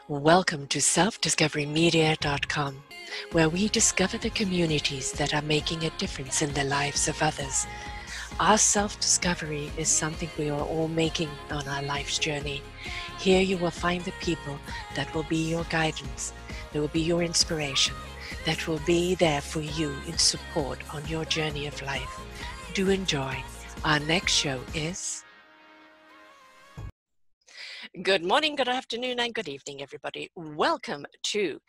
Welcome to selfdiscoverymedia.com, where we discover the communities that are making a difference in the lives of others. Our self-discovery is something we are all making on our life's journey. Here you will find the people that will be your guidance, that will be your inspiration, that will be there for you in support on your journey of life. Do enjoy. Our next show is... Good morning, good afternoon, and good evening, everybody. Welcome to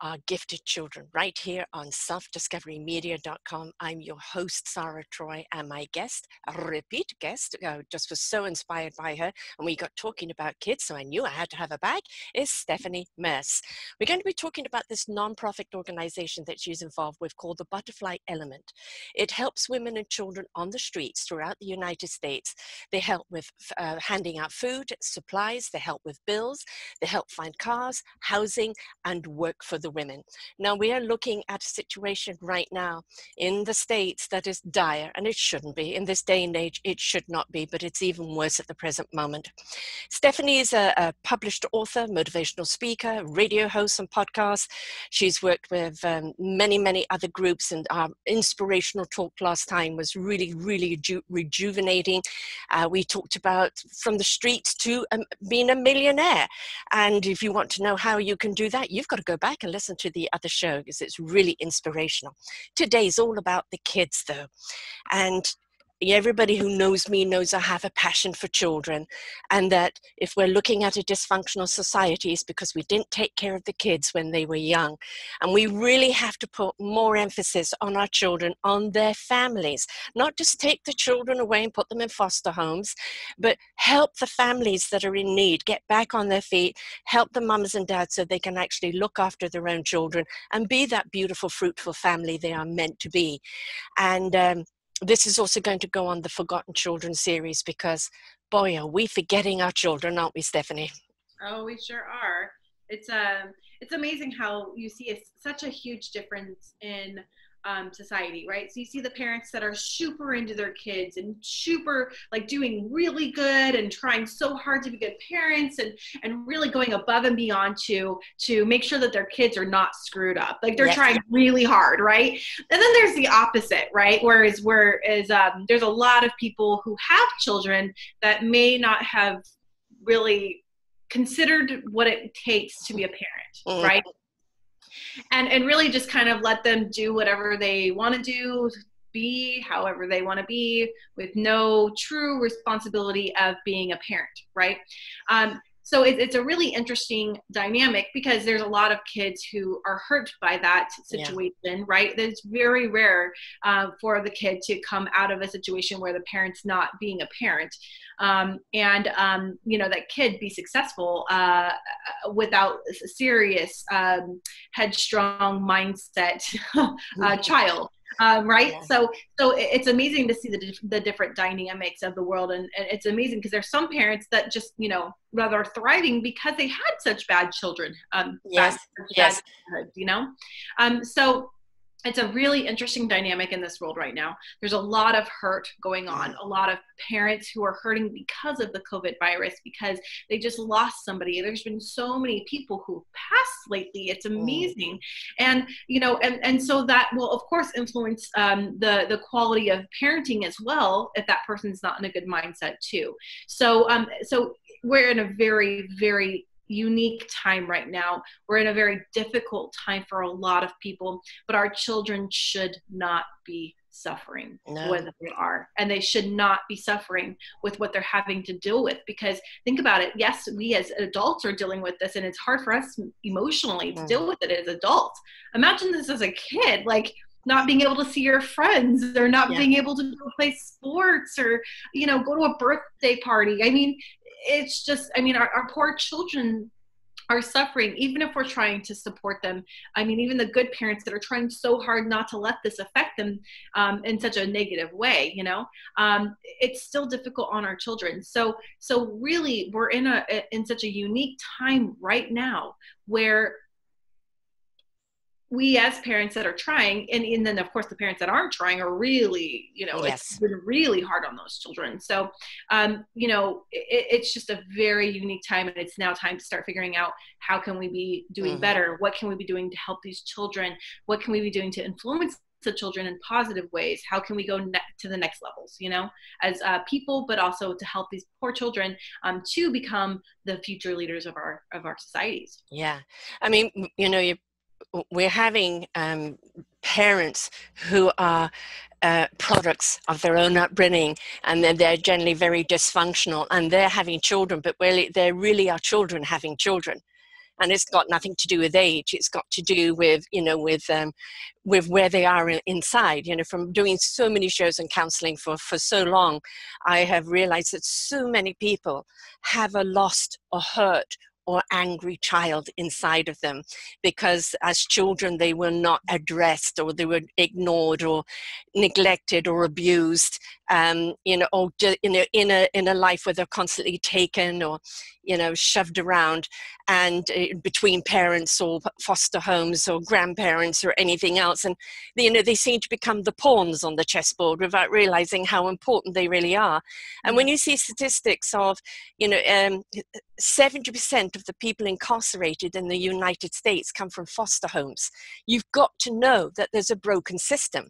our gifted children right here on selfdiscoverymedia.com. I'm your host, Sarah Troy, and my guest, a repeat guest, just was so inspired by her, and we got talking about kids, so I knew I had to have her back, is Stephanie Mearse. We're going to be talking about this non-profit organization that she's involved with called the Butterfly Element. It helps women and children on the streets throughout the United States. They help with handing out food, supplies, they help with bills, they help find cars, housing, and work for the women. Now we are looking at a situation right now in the States that is dire, and it shouldn't be. In this day and age, it should not be, but it's even worse at the present moment. Stephanie is a published author, motivational speaker, radio host and podcast. She's worked with many other groups, and our inspirational talk last time was really rejuvenating. We talked about from the streets to being a millionaire. And if you want to know how you can do that, you've got to go back and listen to the other show because it's really inspirational. Today's all about the kids though. And everybody who knows me knows I have a passion for children, and that if we're looking at a dysfunctional society, it's because we didn't take care of the kids when they were young. And we really have to put more emphasis on our children, on their families, not just take the children away and put them in foster homes, but help the families that are in need get back on their feet, help the mums and dads so they can actually look after their own children and be that beautiful, fruitful family they are meant to be. And this is also going to go on the Forgotten Children series because, boy, are we forgetting our children, aren't we, Stephanie? Oh, we sure are. It's amazing how you see such a huge difference in society, right? So you see the parents that are super into their kids and super like doing really good and trying so hard to be good parents and really going above and beyond to make sure that their kids are not screwed up. Like they're trying really hard, right? And then there's the opposite, right? Whereas there's a lot of people who have children that may not have really considered what it takes to be a parent, right? And really just kind of let them do whatever they want to do, be however they want to be, with no true responsibility of being a parent, right? So it's a really interesting dynamic because there's a lot of kids who are hurt by that situation, right? It's very rare for the kid to come out of a situation where the parent's not being a parent. That kid be successful without a serious headstrong mindset child. Right? Yeah. So it's amazing to see the different dynamics of the world. And it's amazing because there's some parents that just, rather thriving because they had such bad children. Bad childhood, so it's a really interesting dynamic in this world right now. There's a lot of hurt going on, a lot of parents who are hurting because of the COVID virus, because they just lost somebody. There's been so many people who've passed lately. It's amazing. And, and so that will, of course, influence the quality of parenting as well, if that person's not in a good mindset too. So we're in a very, very unique time right now. We're in a very difficult time for a lot of people, but our children should not be suffering when they are, and they should not be suffering with what they're having to deal with, because think about it. Yes, we as adults are dealing with this, and it's hard for us emotionally to deal with it as adults. Imagine this as a kid, like not being able to see your friends, or not being able to go play sports, or go to a birthday party. I mean, it's just, our poor children are suffering, even if we're trying to support them. I mean, even the good parents that are trying so hard not to let this affect them in such a negative way, it's still difficult on our children. So really, we're in such a unique time right now where we as parents that are trying, and then of course the parents that aren't trying are really, it's been really hard on those children. So, it's just a very unique time, and it's now time to start figuring out how can we be doing better? What can we be doing to help these children? What can we be doing to influence the children in positive ways? How can we go to the next levels, as people, but also to help these poor children to become the future leaders of our societies. Yeah. I mean, we're having parents who are products of their own upbringing, and then they're generally very dysfunctional, and they're having children, but really, they really are children having children. And it's got nothing to do with age. It's got to do with, with where they are inside. From doing so many shows and counseling for so long, I have realized that so many people have a lost or hurt or angry child inside of them, because as children they were not addressed, or they were ignored or neglected or abused, or in a life where they're constantly taken or shoved around, and between parents or foster homes or grandparents or anything else, and they seem to become the pawns on the chessboard without realizing how important they really are. And when you see statistics of 70% of the people incarcerated in the United States come from foster homes, you've got to know that there's a broken system.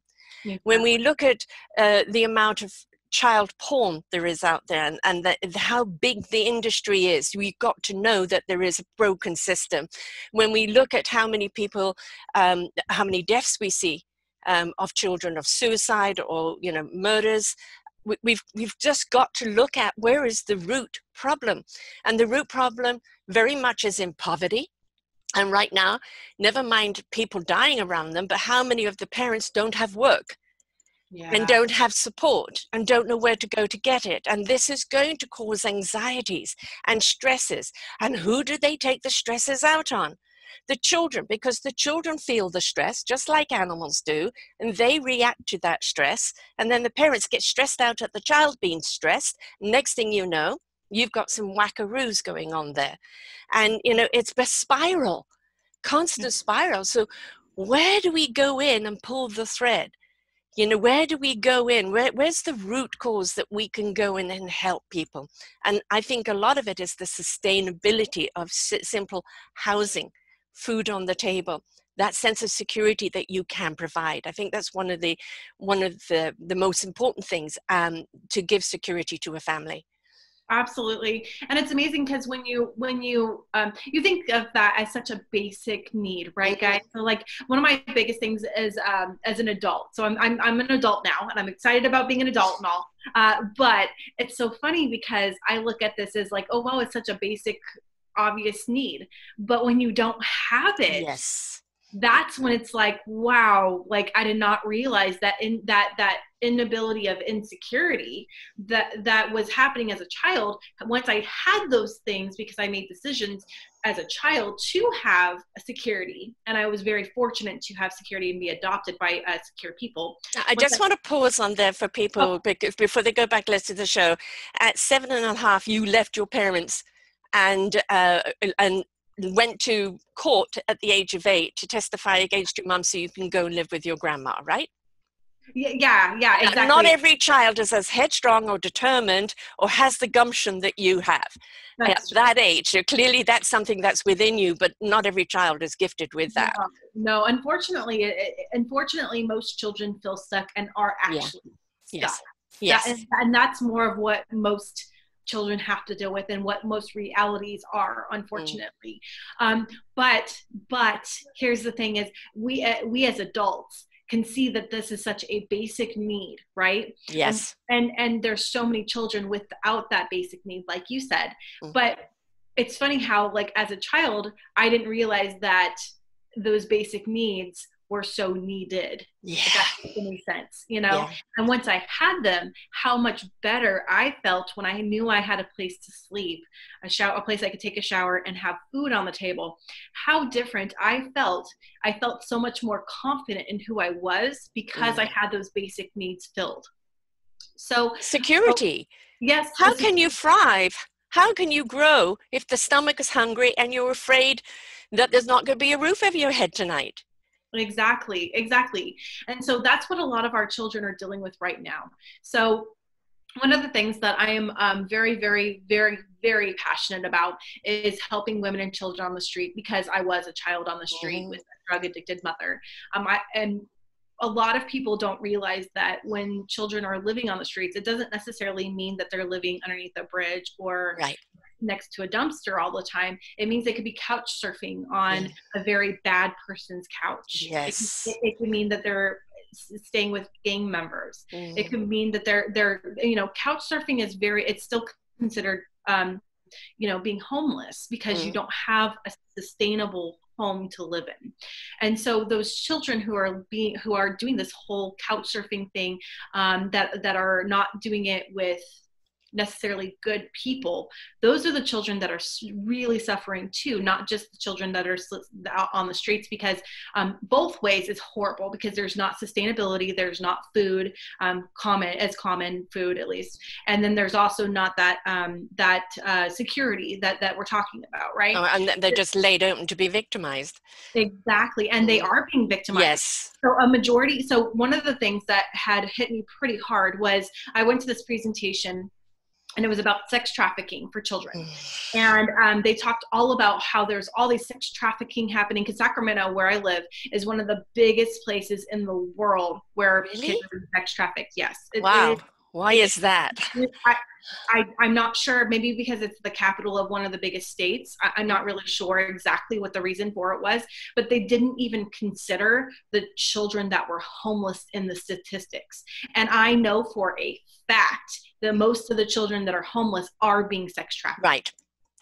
When we look at the amount of child porn there is out there, and how big the industry is, we've got to know that there is a broken system. When we look at how many people, how many deaths we see of children, of suicide or murders, we've just got to look at where is the root problem. And the root problem very much is in poverty. And right now, never mind people dying around them, but how many of the parents don't have work? And don't have support and don't know where to go to get it. And this is going to cause anxieties and stresses. And who do they take the stresses out on? The children, because the children feel the stress just like animals do, and they react to that stress. And then the parents get stressed out at the child being stressed. Next thing you know, you've got some wackaroos going on there. And, it's a spiral, constant spiral. So where do we go in and pull the thread? Where do we go in? Where's the root cause that we can go in and help people? And I think a lot of it is the sustainability of simple housing, food on the table, that sense of security that you can provide. I think that's one of the most important things to give security to a family. Absolutely. And it's amazing because when you think of that as such a basic need, right, guys? So like one of my biggest things is as an adult. So I'm an adult now, and I'm excited about being an adult and all. But it's so funny because I look at this as like, oh wow, it's such a basic, obvious need. But when you don't have it, yes, that's when it's like, wow, like I did not realize that that inability of insecurity that was happening as a child. Once I had those things, because I made decisions as a child to have a security, and I was very fortunate to have security and be adopted by secure people. I just want to pause on there for people, because before they go back, listen to the show. At 7.5, you left your parents and went to court at the age of 8 to testify against your mum so you can go and live with your grandma, right? Yeah, exactly. Not every child is as headstrong or determined or has the gumption that you have at that age. So clearly that's something that's within you, but not every child is gifted with that. No, unfortunately, most children feel stuck and are actually stuck. Yes. And that's more of what most children have to deal with and what most realities are, unfortunately. But here's the thing is we as adults can see that this is such a basic need, right? Yes. And there's so many children without that basic need, like you said. But it's funny how, like, as a child, I didn't realize that those basic needs were so needed. Yeah. If that makes any sense, And once I had them, how much better I felt when I knew I had a place to sleep, a place I could take a shower and have food on the table. How different I felt. I felt so much more confident in who I was because I had those basic needs filled. So security. Yes. How can you thrive? How can you grow if the stomach is hungry and you're afraid that there's not going to be a roof over your head tonight? Exactly. And so that's what a lot of our children are dealing with right now. So one of the things that I am very, very, very, very passionate about is helping women and children on the street, because I was a child on the street with a drug addicted mother. And a lot of people don't realize that when children are living on the streets, it doesn't necessarily mean that they're living underneath a bridge or next to a dumpster all the time. It means they could be couch surfing on a very bad person's couch. Yes. It could mean that they're staying with gang members. It could mean that they're couch surfing is it's still considered being homeless, because you don't have a sustainable home to live in. And so those children who are doing this whole couch surfing thing, that are not doing it with necessarily good people, those are the children that are really suffering too, not just the children that are out on the streets, because both ways it's horrible, because there's not sustainability, there's not food, common food at least, and then there's also not that security that we're talking about, right? Oh, and they're just laid open to be victimized. Exactly. And they are being victimized. Yes. So one of the things that had hit me pretty hard was I went to this presentation, and it was about sex trafficking for children. And they talked all about how there's all these sex trafficking happening, because Sacramento, where I live, is one of the biggest places in the world where kids are sex trafficked. Yes. Wow. Why is that? I'm not sure. Maybe because it's the capital of one of the biggest states. I'm not really sure exactly what the reason for it was, but they didn't even consider the children that were homeless in the statistics. And I know for a fact that most of the children that are homeless are being sex trafficked. Right.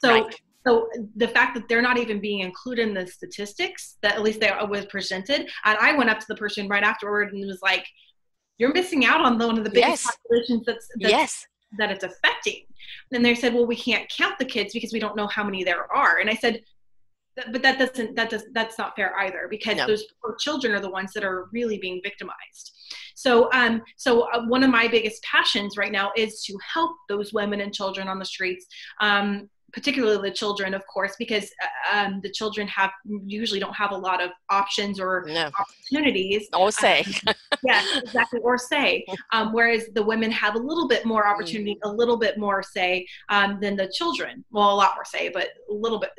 So the fact that they're not even being included in the statistics, that at least they was presented, and I went up to the person right afterward and was like, "You're missing out on one of the biggest populations that it's affecting." And they said, "Well, we can't count the kids because we don't know how many there are." And I said, "But that's not fair either, because those poor children are the ones that are really being victimized." So one of my biggest passions right now is to help those women and children on the streets, particularly the children, of course, because the children usually don't have a lot of options or opportunities. Or say. Yes, exactly. Or say. Whereas the women have a little bit more opportunity, a little bit more say than the children. Well, a lot more say, but a little bit,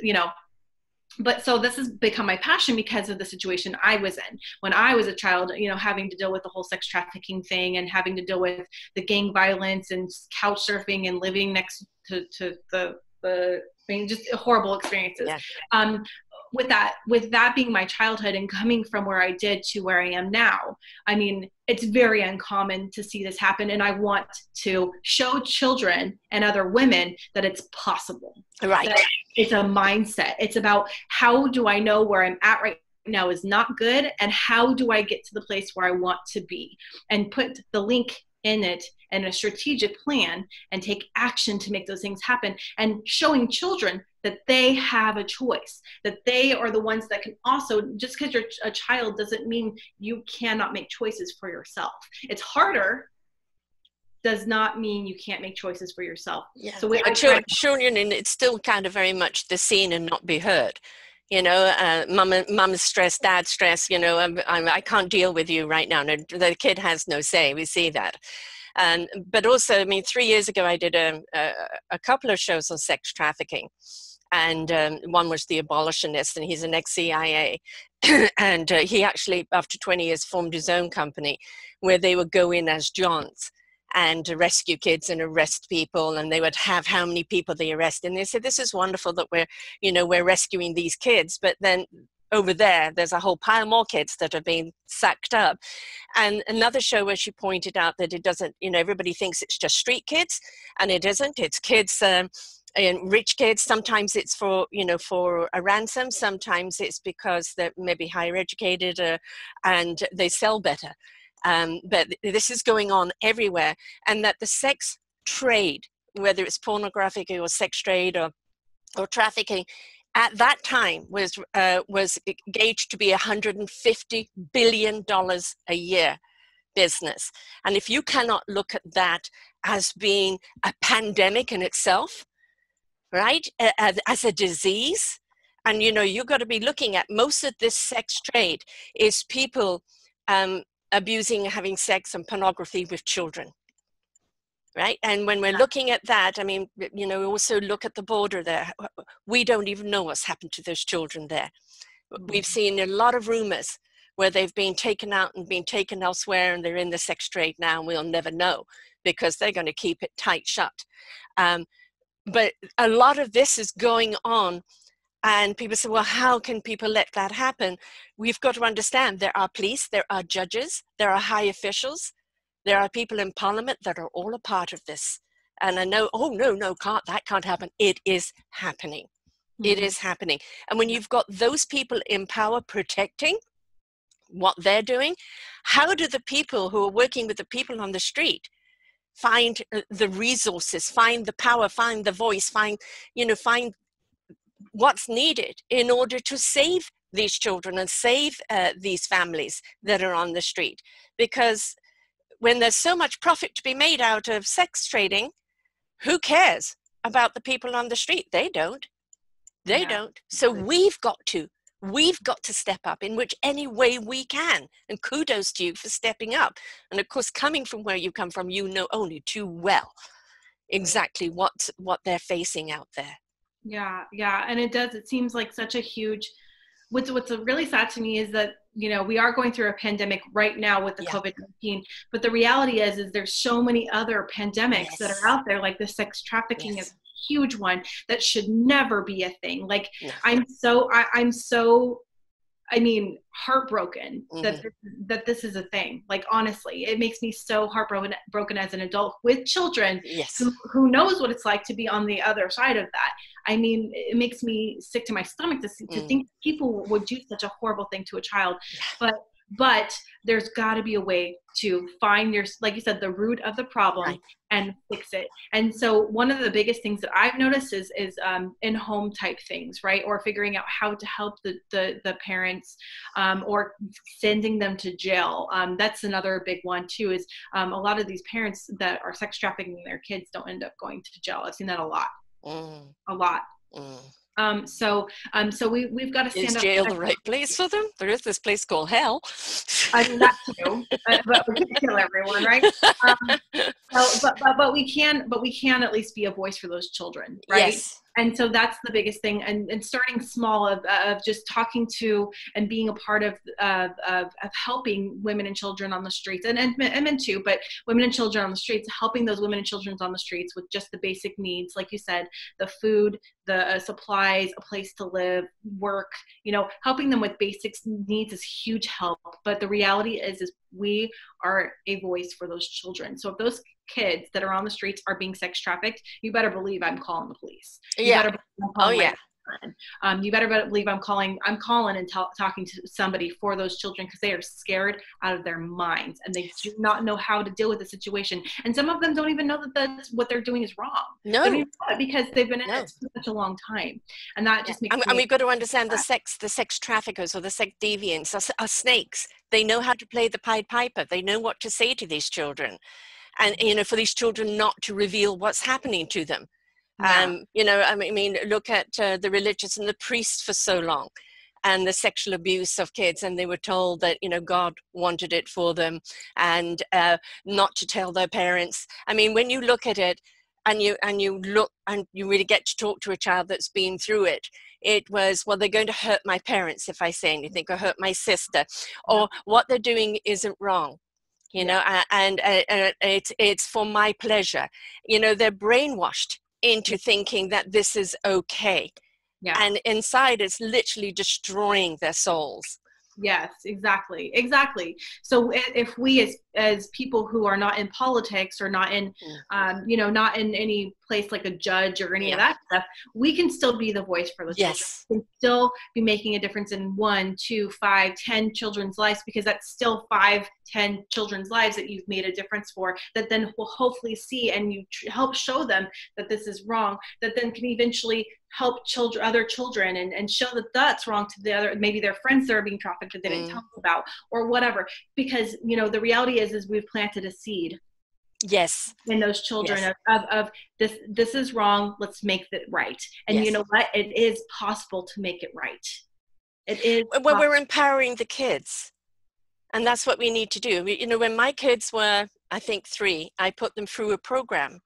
But so this has become my passion because of the situation I was in when I was a child, having to deal with the whole sex trafficking thing and having to deal with the gang violence and couch surfing and living next to just horrible experiences. Yeah. With that being my childhood and coming from where I did to where I am now, I mean, it's very uncommon to see this happen. And I want to show children and other women that it's possible. Right. That it's a mindset. It's about, how do I know where I'm at right now is not good, and how do I get to the place where I want to be, and put the link in it and a strategic plan and take action to make those things happen, and showing children that they have a choice, that they are the ones that can also, just because you're a child doesn't mean you cannot make choices for yourself. It's harder, does not mean you can't make choices for yourself. Yeah. So children, it's still kind of very much the seen and not be heard. Mum's stressed, dad's stressed, I can't deal with you right now. No, the kid has no say. We see that. But also, 3 years ago, I did a couple of shows on sex trafficking. And one was The Abolitionist, and he's an ex-CIA. And he actually, after 20 years, formed his own company where they would go in as Johns and rescue kids and arrest people, and they would have how many people they arrest. And they said, this is wonderful that we're rescuing these kids, but then over there's a whole pile more kids that are being sucked up. And another show where she pointed out that it doesn't, everybody thinks it's just street kids, and it isn't. It's kids, and rich kids. Sometimes it's for a ransom. Sometimes it's because they're maybe higher educated and they sell better. But this is going on everywhere, and that the sex trade, whether it's pornographic or sex trade or trafficking, at that time was gauged to be $150 billion a year business. And if you cannot look at that as being a pandemic in itself, right, as a disease, And, you know, you've got to be looking at most of this sex trade is people abusing, having sex and pornography with children. Right. And when we're looking at that, I mean, you know, we also look at the border there. We don't even know what's happened to those children there. We've seen a lot of rumors where they've been taken out and been taken elsewhere, and they're in the sex trade now, and we'll never know because they're going to keep it tight shut. But a lot of this is going on, and people say, well, how can people let that happen? We've got to understand there are police, there are judges, there are high officials, there are people in parliament that are all a part of this. And I know, oh, no, that can't happen. It is happening. It is happening. And when you've got those people in power protecting what they're doing, how do the people who are working with the people on the street find the resources, find the power, find the voice, find what's needed in order to save these children and save these families that are on the street? Because when there's so much profit to be made out of sex trading, who cares about the people on the street? They don't. They don't. So we've got to step up in which any way we can. And kudos to you for stepping up. And of course, coming from where you come from, you know only too well exactly what they're facing out there. Yeah. And it seems like such a huge, what's really sad to me is that, you know, we are going through a pandemic right now with the COVID-19, but the reality is there's so many other pandemics that are out there, like the sex trafficking is a huge one that should never be a thing. Like I'm so heartbroken that this is a thing. Like, honestly, it makes me so heartbroken as an adult with children who knows what it's like to be on the other side of that. I mean, it makes me sick to my stomach to think people would do such a horrible thing to a child. But there's got to be a way to find like you said, the root of the problem and fix it. And so one of the biggest things that I've noticed is in-home type things, right? Or figuring out how to help the parents, or sending them to jail. That's another big one too, is a lot of these parents that are sex trafficking their kids don't end up going to jail. I've seen that a lot. A lot. So we've got to stand up. Is jail the right place for them? There is this place called hell. I mean, that too, but we can't kill everyone, right? But we can at least be a voice for those children, right? Yes. And so that's the biggest thing, and starting small of just talking to and being a part of helping women and children on the streets, and men too, but women and children on the streets, helping those women and children on the streets with just the basic needs, like you said, the food, the supplies, a place to live, work, you know, helping them with basic needs is huge help. But the reality is we are a voice for those children. So if those kids that are on the streets are being sex trafficked, you better believe I'm calling the police. You better believe I'm calling and talking to somebody for those children, because they are scared out of their minds and they do not know how to deal with the situation. And some of them don't even know that what they're doing is wrong. No, because they've been in it for such a long time, and that just makes. And we've got to understand the sex traffickers or the sex deviants are snakes. They know how to play the Pied Piper. They know what to say to these children. And, you know, for these children not to reveal what's happening to them. You know, I mean, look at the religious and the priests for so long, and the sexual abuse of kids. And they were told that, you know, God wanted it for them, and not to tell their parents. I mean, when you look at it and you look and you really get to talk to a child that's been through it, it was, well, they're going to hurt my parents if I say anything, or hurt my sister, or what they're doing isn't wrong. You know, and it's for my pleasure. You know, they're brainwashed into thinking that this is okay. And inside it's literally destroying their souls. Yes, exactly. So if we as people who are not in politics or not in, you know, not in any place like a judge or any of that stuff, we can still be the voice for those children. We can still be making a difference in 1, 2, 5, 10 children's lives, because that's still 5, 10 children's lives that you've made a difference for, that then will hopefully see, and you help show them that this is wrong, that then can eventually help other children and show that that's wrong to the other, maybe their friends that are being trafficked that they didn't tell us about, or whatever. Because, you know, the reality is we've planted a seed. Yes. in those children Yes. of this is wrong, let's make it right. And you Yes. know what? It is possible to make it right. It is Well, possible. we're empowering the kids. And that's what we need to do. You know, when my kids were, I think, 3, I put them through a program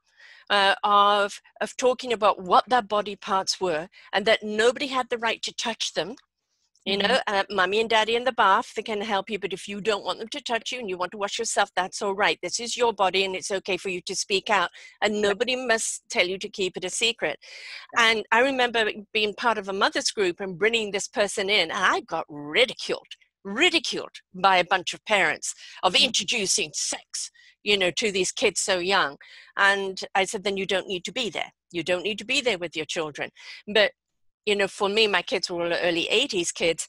of talking about what their body parts were, and that nobody had the right to touch them. You know, mommy and daddy in the bath, they can help you, but if you don't want them to touch you and you want to wash yourself, that's all right. This is your body and it's okay for you to speak out, and nobody must tell you to keep it a secret. And I remember being part of a mother's group and bringing this person in, and I got ridiculed by a bunch of parents of introducing sex, you know, to these kids so young. And I said, then you don't need to be there. You don't need to be there with your children. But you know, for me, my kids were all early 80s kids.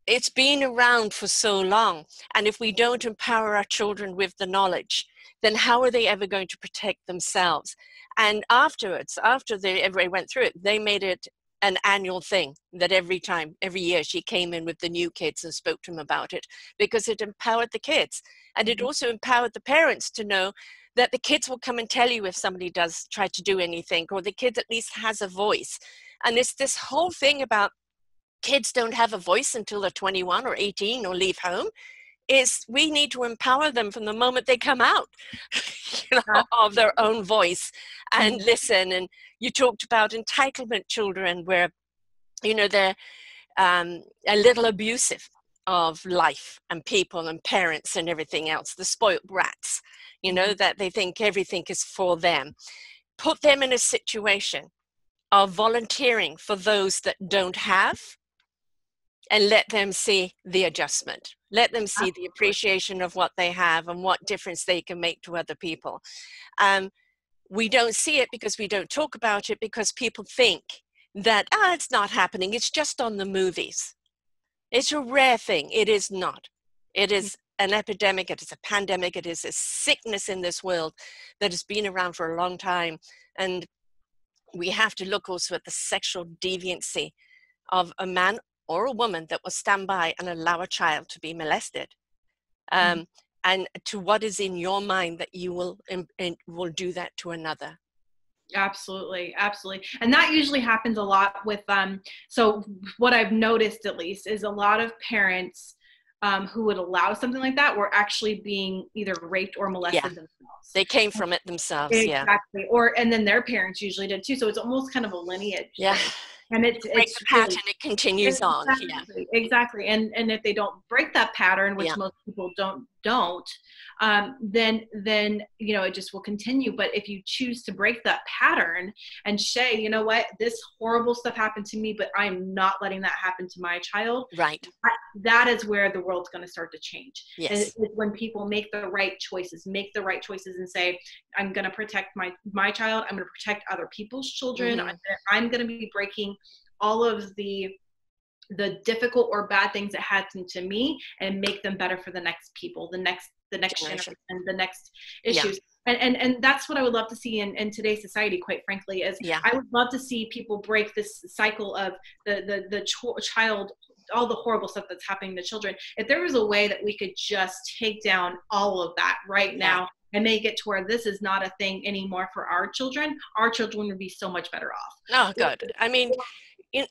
It's been around for so long. And if we don't empower our children with the knowledge, then how are they ever going to protect themselves? And afterwards, after everybody went through it, they made it an annual thing that every year she came in with the new kids and spoke to them about it, because it empowered the kids. And it also empowered the parents to know that the kids will come and tell you if somebody does try to do anything, or the kid at least has a voice. And it's this whole thing about kids don't have a voice until they're 21 or 18 or leave home, is we need to empower them from the moment they come out you know, of their own voice and listen. And you talked about entitlement children, where, you know, they're a little abusive of life and people and parents and everything else, the spoiled brats, you know, that they think everything is for them. Put them in a situation of volunteering for those that don't have, and let them see the adjustment. Let them see the appreciation of what they have and what difference they can make to other people. We don't see it because we don't talk about it, because people think that, it's not happening. It's just on the movies. It's a rare thing. It is not. It is an epidemic. It is a pandemic. It is a sickness in this world that has been around for a long time. And we have to look also at the sexual deviancy of a man or a woman that will stand by and allow a child to be molested. And to what is in your mind that you will do that to another. Absolutely. Absolutely. And that usually happens a lot with, so what I've noticed at least is a lot of parents who would allow something like that were actually being either raped or molested themselves. They came from it themselves. Exactly. And then their parents usually did too. So it's almost kind of a lineage. Yeah. And it's the pattern, it continues on. Exactly. And if they don't break that pattern, which most people don't, then you know, it just will continue. But if you choose to break that pattern and say, you know what, this horrible stuff happened to me, but I'm not letting that happen to my child. Right. That is where the world's going to start to change. Yes. And it's when people make the right choices and say, I'm going to protect my child. I'm going to protect other people's children. I'm going to be breaking all of the difficult or bad things that happened to me and make them better for the next people, the next generation, the next issues. And that's what I would love to see in today's society, quite frankly, is I would love to see people break this cycle of the child, all the horrible stuff that's happening to children. If there was a way that we could just take down all of that right now and make it to where this is not a thing anymore for our children would be so much better off. Oh, good. I mean,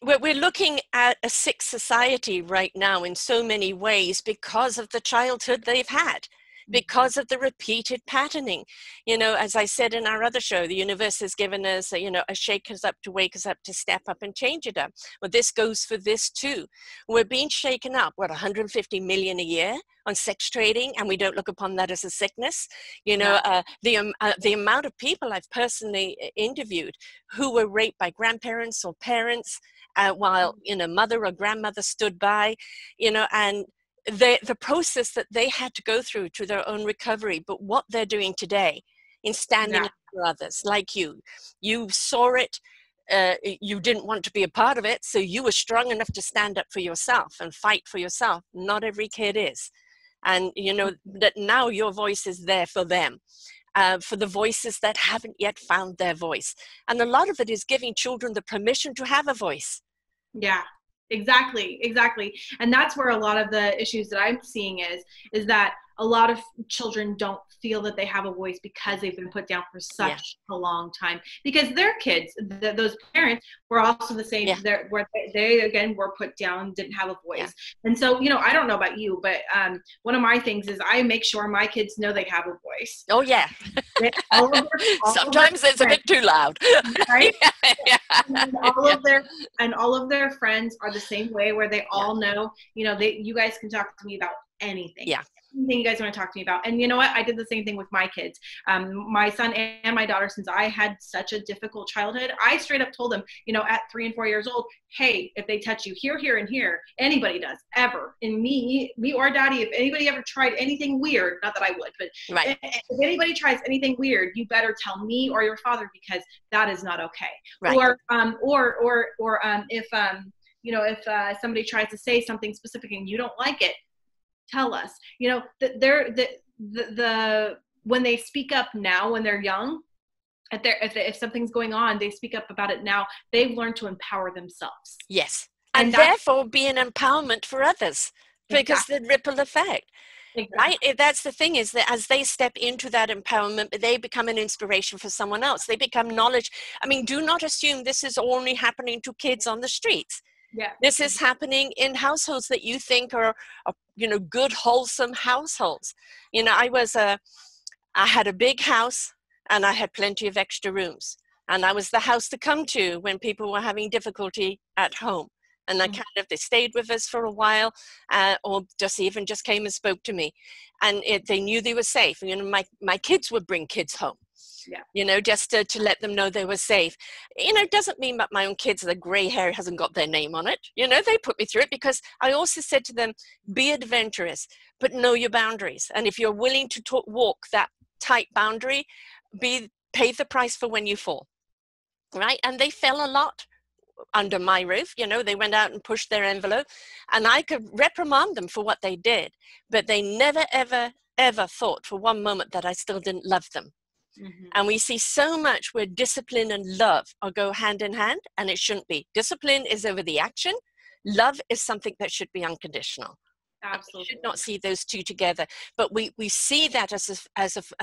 we're looking at a sick society right now in so many ways because of the childhood they've had, because of the repeated patterning. You know, as I said in our other show, the universe has given us, a shake us up to wake us up to step up and change it up. Well, this goes for this too. We're being shaken up, 150 million a year on sex trading, and we don't look upon that as a sickness. The amount of people I've personally interviewed who were raped by grandparents or parents while, mother or grandmother stood by, and the process that they had to go through to their own recovery, but what they're doing today in standing up for others like you saw it, you didn't want to be a part of it, so you were strong enough to stand up for yourself and fight for yourself. Not every kid is. And that now your voice is there for them, for the voices that haven't yet found their voice. And a lot of it is giving children the permission to have a voice. Yeah. Exactly. And that's where a lot of the issues that I'm seeing is that a lot of children don't feel that they have a voice because they've been put down for such a long time, because their kids, those parents were also the same, where they again were put down, didn't have a voice. And so, you know, I don't know about you, but one of my things is I make sure my kids know they have a voice. Oh yeah. Sometimes it's a bit too loud, right? And all of their friends are the same way, where they all know, you know, you guys can talk to me about anything. Anything you guys want to talk to me about. And you know what? I did the same thing with my kids. My son and my daughter, since I had such a difficult childhood, I straight up told them, you know, at 3 and 4 years old, hey, if they touch you here, here, and here, anybody does, ever, and me or daddy, if anybody ever tried anything weird, not that I would, but if anybody tries anything weird, you better tell me or your father, because that is not okay. Or if you know, if somebody tries to say something specific and you don't like it, tell us. You know, when they speak up now, when they're young, if something's going on, they speak up about it now. They've learned to empower themselves. Yes, and therefore be an empowerment for others, because the ripple effect. Right? That's the thing, is that as they step into that empowerment, they become an inspiration for someone else. They become knowledge. I mean, do not assume this is only happening to kids on the streets. This is happening in households that you think are you know, good, wholesome households. You know, I had a big house and I had plenty of extra rooms, and I was the house to come to when people were having difficulty at home. And I they stayed with us for a while, or just came and spoke to me, and they knew they were safe. You know, my kids would bring kids home. You know, just to let them know they were safe. You know, it doesn't mean that my own kids, the gray hair hasn't got their name on it. You know, they put me through it, because I also said to them, be adventurous, but know your boundaries. And if you're willing to walk that tight boundary, pay the price for when you fall. Right? And they fell a lot under my roof. You know, they went out and pushed their envelope, and I could reprimand them for what they did, but they never, ever, ever thought for one moment that I still didn't love them. And we see so much where discipline and love go hand in hand, and it shouldn't be. Discipline is over the action. Love is something that should be unconditional. Absolutely. We should not see those two together, but we see that as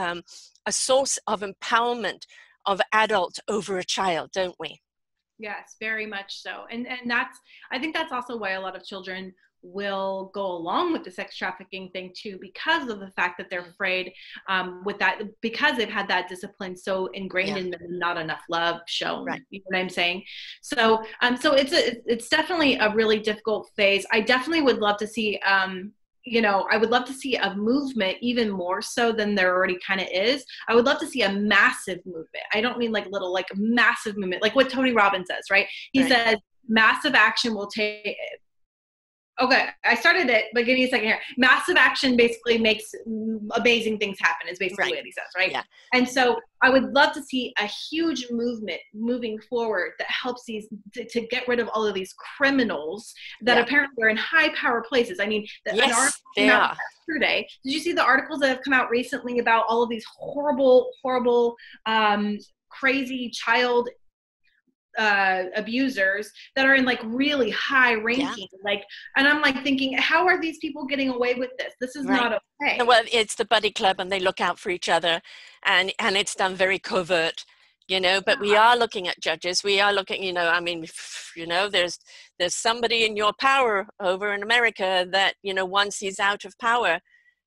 a source of empowerment of adult over a child, don't we? Yes, very much so. And I think that's also why a lot of children will go along with the sex trafficking thing too, because of the fact that they're afraid with that, because they've had that discipline so ingrained in them, not enough love shown. You know what I'm saying? So it's definitely a really difficult phase. I definitely would love to see you know, I would love to see a movement even more so than there already kind of is. I would love to see a massive movement. I don't mean like little, like massive movement, like what Tony Robbins says, right? He says massive action will take. Okay, I started it, but give me a second here. Massive action basically makes amazing things happen, is basically what he says, right? And so I would love to see a huge movement moving forward that helps these to get rid of all of these criminals that apparently are in high power places. I mean, an article came out yesterday. Did you see the articles that have come out recently about all of these horrible, crazy child abusers that are in like really high ranking, like, and I'm like thinking, how are these people getting away with this? This is not okay. Well, it's the buddy club, and they look out for each other, and it's done very covert, you know. But we are looking at judges. We are looking, you know, I mean, you know, there's somebody in your power over in America that, you know, once he's out of power,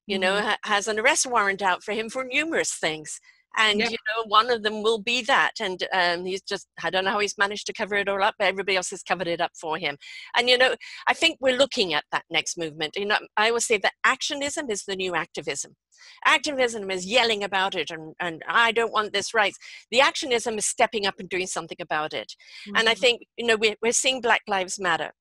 you know, has an arrest warrant out for him for numerous things. And, you know, one of them will be that. And he's just, I don't know how he's managed to cover it all up, but everybody else has covered it up for him. And, you know, I think we're looking at that next movement. You know, I always say that actionism is the new activism. Activism is yelling about it and I don't want this rights. The actionism is stepping up and doing something about it. And I think, you know, we're seeing Black Lives Matter.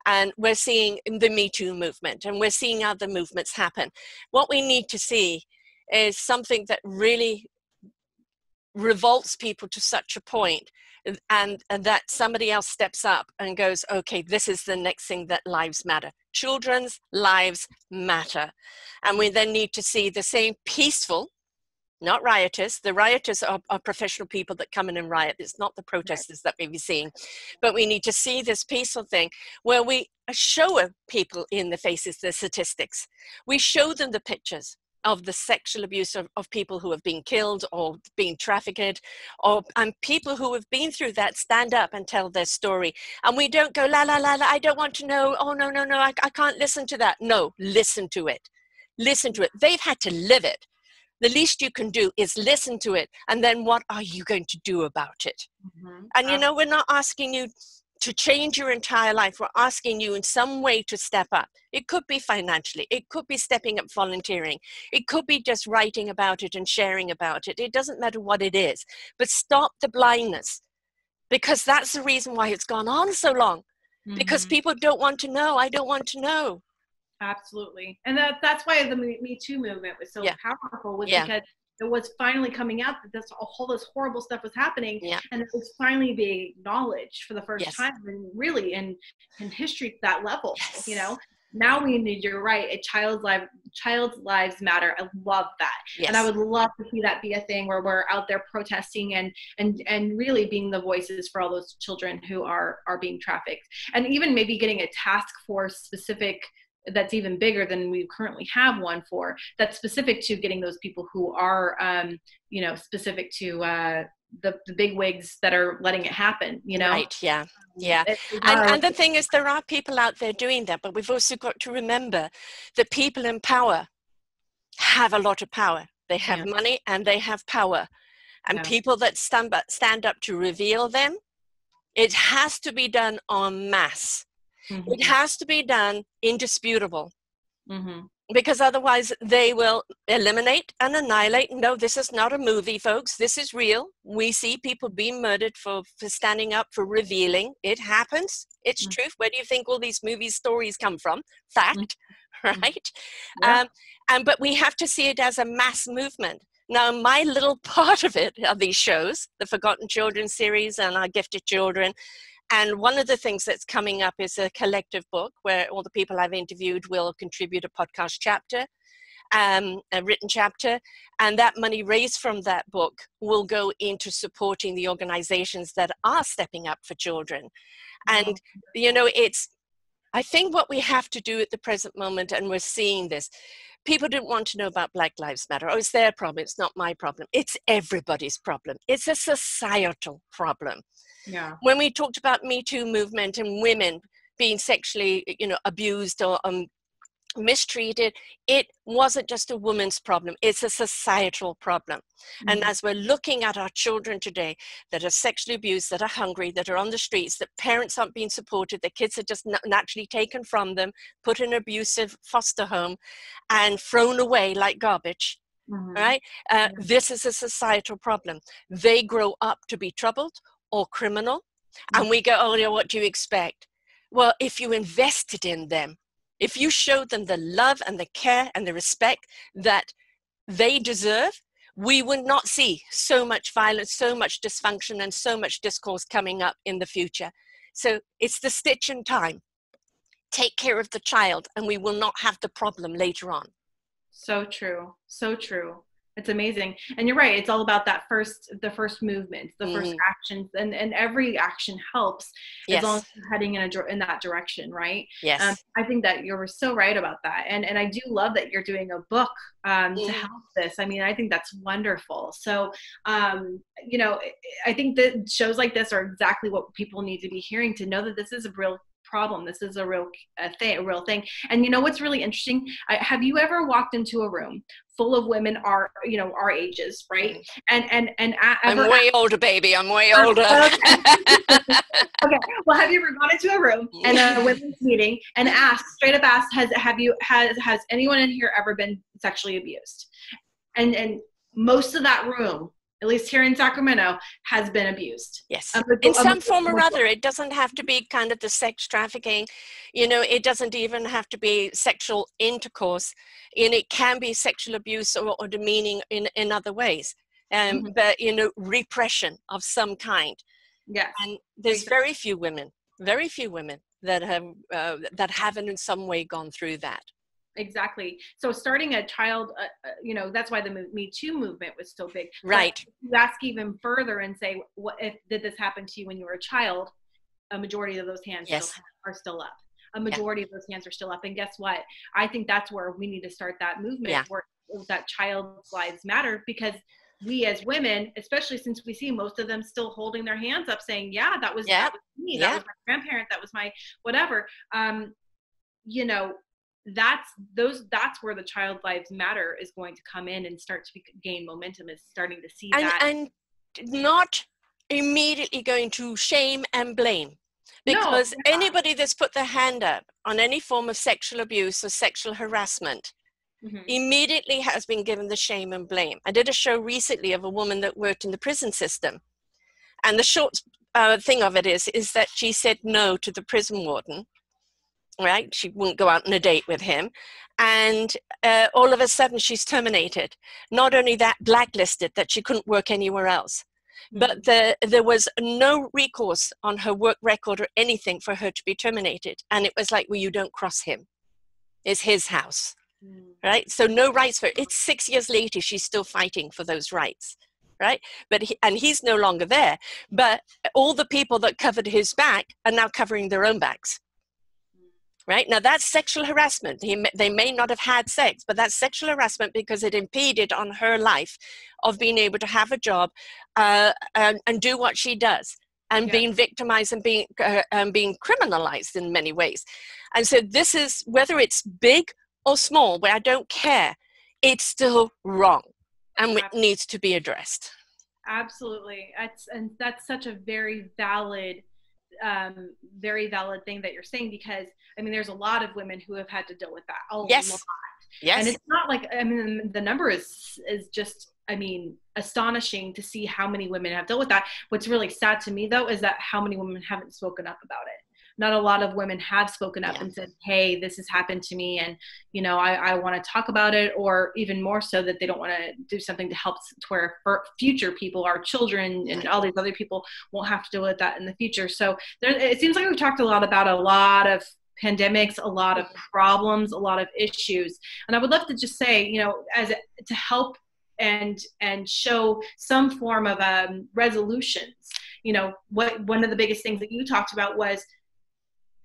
And we're seeing the Me Too movement, and we're seeing other movements happen. What we need to see is something that really revolts people to such a point, and that somebody else steps up and goes, okay, this is the next thing, that lives matter. Children's lives matter. And we then need to see the same peaceful, not riotous. The riotous are professional people that come in and riot. It's not the protesters that we'll be seeing. But we need to see this peaceful thing where we show people in the faces the statistics. We show them the pictures. of the sexual abuse of people who have been killed or been trafficked, and people who have been through that stand up and tell their story. And we don't go, la, la, la, la, I don't want to know. Oh, no, no, no, I can't listen to that. No, listen to it. Listen to it. They've had to live it. The least you can do is listen to it. And then what are you going to do about it? And, you know, we're not asking you to change your entire life. We're asking you in some way to step up. It could be financially. It could be stepping up volunteering. It could be just writing about it and sharing about it. It doesn't matter what it is. But stop the blindness, because that's the reason why it's gone on so long. Because people don't want to know. I don't want to know. Absolutely. And that's why the Me Too movement was so powerful, was because it was finally coming out that this horrible stuff was happening, and it was finally being acknowledged for the first time, and really in history at that level. You know, now we need, you're right, a child's lives matter. I love that. And I would love to see that be a thing where we're out there protesting and really being the voices for all those children who are being trafficked, and even maybe getting a task force specific that's even bigger than we currently have one for, that's specific to getting those people who are, you know, specific to the big wigs that are letting it happen, you know? Right, yeah. And the thing is, there are people out there doing that, but we've also got to remember that people in power have a lot of power. They have money and they have power. And people that stand up to reveal them, it has to be done en masse. It has to be done indisputable, because otherwise they will eliminate and annihilate. No, this is not a movie, folks. This is real. We see people being murdered for standing up, for revealing. It happens. It's truth. Where do you think all these movie stories come from? Fact, right? But we have to see it as a mass movement. Now, my little part of it are these shows, the Forgotten Children series and Our Gifted Children. And one of the things that's coming up is a collective book where all the people I've interviewed will contribute a podcast chapter, a written chapter, and that money raised from that book will go into supporting the organizations that are stepping up for children. And, you know, I think what we have to do at the present moment, and we're seeing this, people didn't want to know about Black Lives Matter. Oh, it's their problem. It's not my problem. It's everybody's problem. It's a societal problem. When we talked about Me Too movement and women being sexually, you know, abused or mistreated, it wasn't just a woman's problem. It's a societal problem. And as we're looking at our children today that are sexually abused, that are hungry, that are on the streets, that parents aren't being supported, that kids are just naturally taken from them, put in an abusive foster home and thrown away like garbage, right? This is a societal problem. They grow up to be troubled or criminal, and we go, oh, yeah, what do you expect? Well, if you invested in them, if you showed them the love and the care and the respect that they deserve, we would not see so much violence, so much dysfunction, and so much discourse coming up in the future. So it's the stitch in time. Take care of the child, and we will not have the problem later on. So true. So true. It's amazing. And you're right. It's all about the first movement, the first actions, and every action helps as long as you're heading in that direction. Right. Yes. I think that you're so right about that. And I do love that you're doing a book to help this. I mean, I think that's wonderful. So, you know, I think that shows like this are exactly what people need to be hearing, to know that this is a real problem. This is a real thing. And you know what's really interesting? Have you ever walked into a room full of women our ages, right? And I'm way older, baby. I'm way older. Okay. Well, have you ever gone into a room and a women's meeting and straight up asked, has anyone in here ever been sexually abused? And most of that room, at least here in Sacramento, has been abused. Yes, in some form or other. It doesn't have to be kind of the sex trafficking, you know, it doesn't even have to be sexual intercourse, and it can be sexual abuse or demeaning in other ways. But, you know, repression of some kind. Yes. And there's very few women that haven't in some way gone through that. Exactly. So starting a child, you know, that's why the Me Too movement was so big. Right. But you ask even further and say, what if did this happen to you when you were a child? A majority of those hands are still up. A majority of those hands are still up. And guess what? I think that's where we need to start that movement, that child's lives matter, because we as women, especially since we see most of them still holding their hands up saying, yeah, that was me, that was my grandparent, that was my whatever. You know, that's where the child lives matter is going to come in and start to gain momentum, is starting to see that. And not immediately going to shame and blame. Because anybody that's put their hand up on any form of sexual abuse or sexual harassment immediately has been given the shame and blame. I did a show recently of a woman that worked in the prison system. And the short thing of it is that she said no to the prison warden, right? She wouldn't go out on a date with him. And all of a sudden she's terminated. Not only that, blacklisted, that she couldn't work anywhere else. But there was no recourse on her work record or anything for her to be terminated. And it was like, well, you don't cross him. It's his house, right? So no rights for it. It's 6 years later, she's still fighting for those rights, right? But he's no longer there. But all the people that covered his back are now covering their own backs. Right? Now that's sexual harassment. They may not have had sex, but that's sexual harassment because it impeded on her life of being able to have a job and do what she does, and being victimized and being criminalized in many ways. And so this is, whether it's big or small, where I don't care, it's still wrong and it needs to be addressed. Absolutely. That's such a very valid thing that you're saying, because I mean, there's a lot of women who have had to deal with that. Yes. And it's not like, I mean, the number is just, I mean, astonishing to see how many women have dealt with that. What's really sad to me, though, is that how many women haven't spoken up about it. Not a lot of women have spoken up and said, hey, this has happened to me, and, you know, I want to talk about it, or even more so that they don't want to do something to help to where future people, our children and all these other people, won't have to deal with that in the future. So it seems like we've talked a lot about a lot of pandemics, a lot of problems, a lot of issues. And I would love to just say, you know, to help and show some form of resolutions. You know, one of the biggest things that you talked about was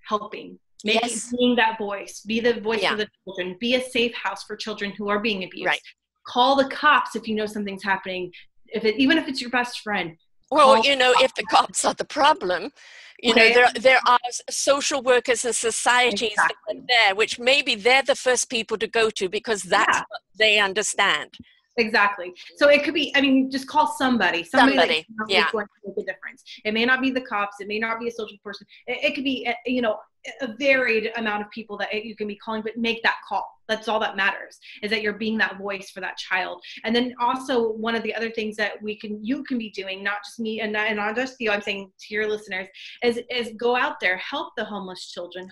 helping, being that voice, be the voice for the children, be a safe house for children who are being abused. Right. Call the cops if you know something's happening, even if it's your best friend. Well, you know, if the cops are the problem, you know, there are social workers and societies that are there, which maybe they're the first people to go to, because that's what they understand. Exactly. So it could be, I mean, just call somebody is going to make a difference. It may not be the cops. It may not be a social person. It could be, you know, a varied amount of people that you can be calling, but make that call. That's all that matters, is that you're being that voice for that child. And then also, one of the other things that you can be doing, not just me and not just you, I'm saying to your listeners, is go out there, help the homeless children,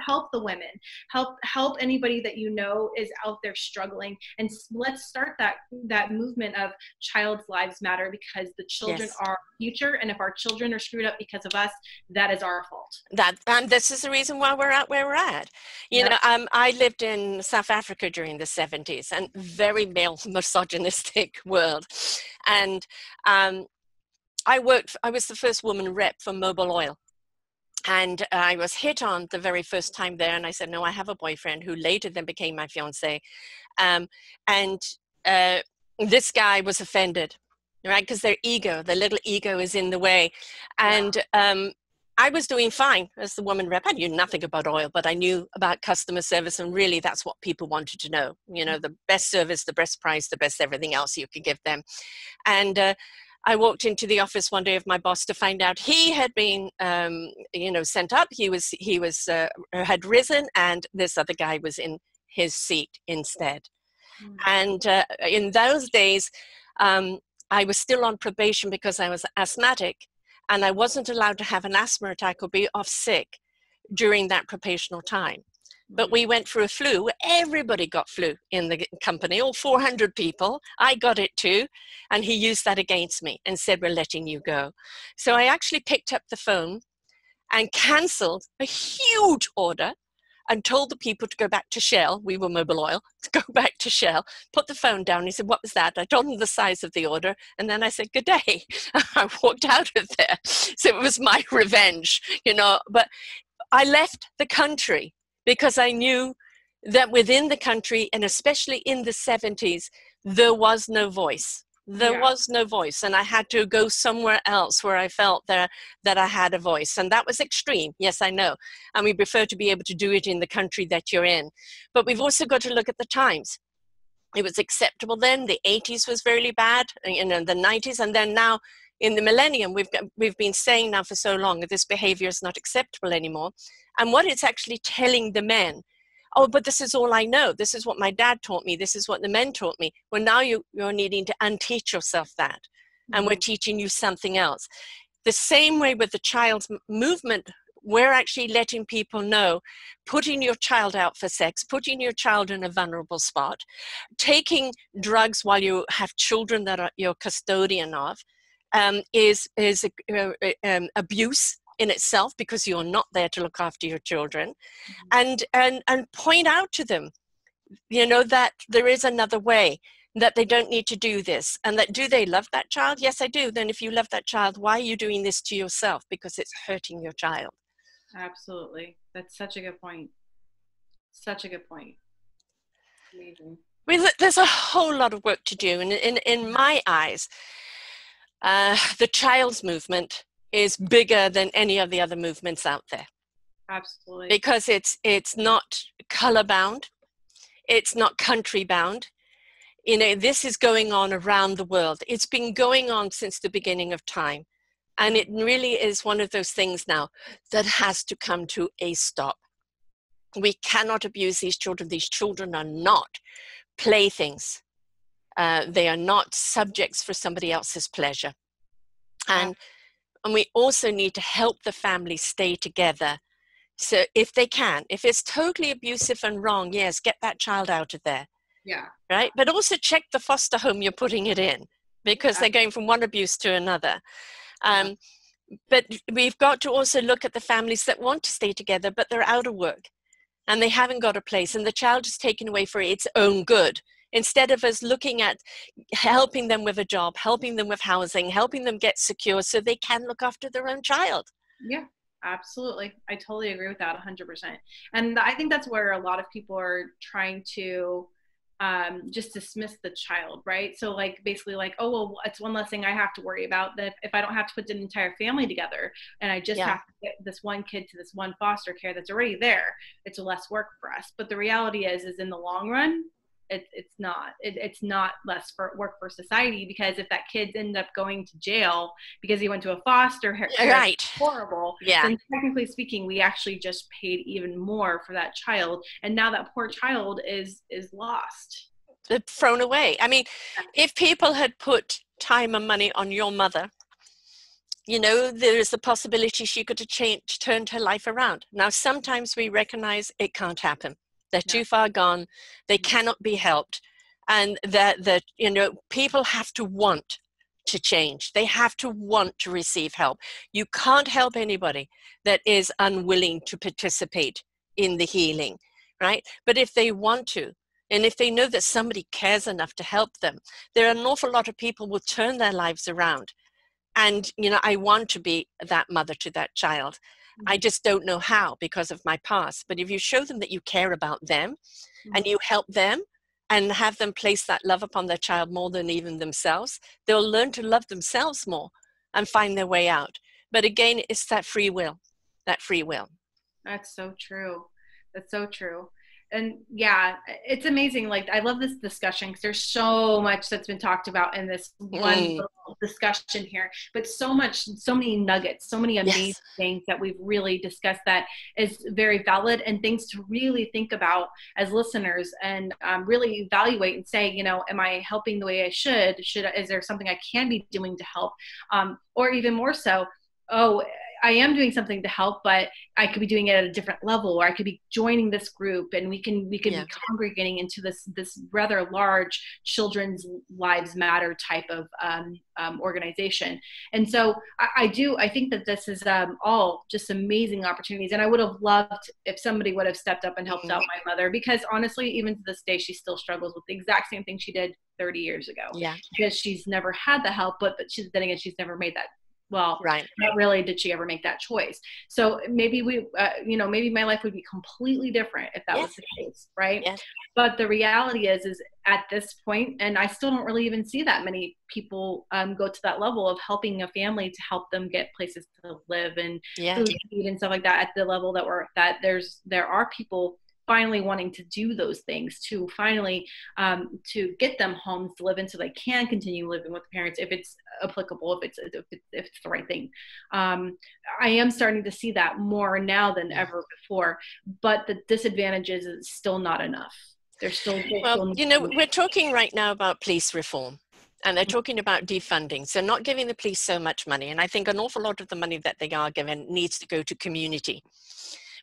help the women, help anybody that you know is out there struggling. And let's start that movement of child's lives matter, because the children are our future. And if our children are screwed up because of us, that is our fault. And this is the reason why we're at where we're at. You know, I lived in South Africa during the 70s, and very male misogynistic world. And I was the first woman rep for Mobil Oil. And I was hit on the very first time there. And I said, no, I have a boyfriend, who later then became my fiance. This guy was offended, right? Because their little ego is in the way. And I was doing fine as the woman rep. I knew nothing about oil, but I knew about customer service. And really, that's what people wanted to know. You know, the best service, the best price, the best everything else you could give them. And I walked into the office one day of my boss to find out he had been, sent up. He had risen, and this other guy was in his seat instead. And in those days, I was still on probation because I was asthmatic, and I wasn't allowed to have an asthma attack or be off sick during that probational time. But we went for a flu. Everybody got flu in the company, all 400 people. I got it too. And he used that against me and said, we're letting you go. So I actually picked up the phone and canceled a huge order and told the people to go back to Shell. We were Mobil Oil, to go back to Shell, put the phone down. He said, what was that? I told him the size of the order. And then I said, good day. I walked out of there. So it was my revenge, you know. But I left the country because I knew that within the country, and especially in the 70s, there was no voice. There was no voice, and I had to go somewhere else where I felt that I had a voice, and that was extreme. Yes, I know, and we prefer to be able to do it in the country that you're in. But we've also got to look at the times. It was acceptable then. The 80s was really bad, you know, the 90s, and then now in the millennium, we've been saying now for so long that this behavior is not acceptable anymore. And what it's actually telling the men, oh, but this is all I know. This is what my dad taught me. This is what the men taught me. Well, now you're needing to unteach yourself that. And we're teaching you something else. The same way with the child's movement, we're actually letting people know, putting your child out for sex, putting your child in a vulnerable spot, taking drugs while you have children that are you're custodian of, is abuse in itself, because you're not there to look after your children. And point out to them, you know, that there is another way, that they don't need to do this, and that, do they love that child? Yes, I do. Then if you love that child, why are you doing this to yourself? Because it's hurting your child. Absolutely. That's such a good point. Such a good point. Amazing. Well, there's a whole lot of work to do. And in my eyes, the child's movement is bigger than any of the other movements out there. Absolutely. Because it's not color bound. It's not country bound. You know, this is going on around the world. It's been going on since the beginning of time. And it really is one of those things now that has to come to a stop. We cannot abuse these children. These children are not playthings. They are not subjects for somebody else's pleasure. And we also need to help the family stay together. So if they can, if it's totally abusive and wrong, yes, get that child out of there. Yeah. Right? But also check the foster home you're putting it in, because they're going from one abuse to another. But we've got to also look at the families that want to stay together, but they're out of work and they haven't got a place, and the child is taken away for its own good. Instead of us looking at helping them with a job, helping them with housing, helping them get secure so they can look after their own child. Yeah, absolutely. I totally agree with that 100%. And I think that's where a lot of people are trying to just dismiss the child, right? So like basically like, oh, well, it's one less thing I have to worry about, that if I don't have to put an entire family together and I just have to get this one kid to this one foster care that's already there, it's less work for us. But the reality is in the long run, it's not less work for society, because if that kid ended up going to jail because he went to a foster care, right, horrible, then technically speaking, we actually just paid even more for that child, and now that poor child is lost. They're thrown away. I mean, if people had put time and money on your mother, you know, there is the possibility she could have turned her life around. Now, sometimes we recognize it can't happen. They're too far gone. They cannot be helped. And that you know, people have to want to change. They have to want to receive help. You can't help anybody that is unwilling to participate in the healing, right? But if they want to, and if they know that somebody cares enough to help them, there are an awful lot of people will turn their lives around. And, you know, I want to be that mother to that child. I just don't know how because of my past. But if you show them that you care about them and you help them and have them place that love upon their child more than even themselves, they'll learn to love themselves more and find their way out. But again, it's that free will, That's so true. That's so true. And yeah, it's amazing. Like, I love this discussion because there's so much that's been talked about in this one little discussion here, but so many nuggets, so many amazing things that we've really discussed that is very valid, and things to really think about as listeners, and really evaluate and say, you know, am I helping the way I should? Is there something I can be doing to help? Or even more so, oh, I am doing something to help, but I could be doing it at a different level, or I could be joining this group, and we can be congregating into this rather large children's lives matter type of organization. And so I think that this is all just amazing opportunities. And I would have loved if somebody would have stepped up and helped out my mother, because honestly, even to this day, she still struggles with the exact same thing she did 30 years ago. Yeah. Because she's never had the help, but then again, she's never made that well, right. not really did she ever make that choice. So maybe maybe my life would be completely different if that Yes. was the case, right? Yes. But the reality is at this point, and I still don't really even see that many people go to that level of helping a family to help them get places to live and food to eat and stuff like that, at the level that there are people finally wanting to do those things, to finally to get them homes to live in so they can continue living with the parents if it's applicable, if it's the right thing. I am starting to see that more now than ever before, but the disadvantages is still not enough. There's still we're talking right now about police reform. And they're talking about defunding, so not giving the police so much money. And I think an awful lot of the money that they are given needs to go to community,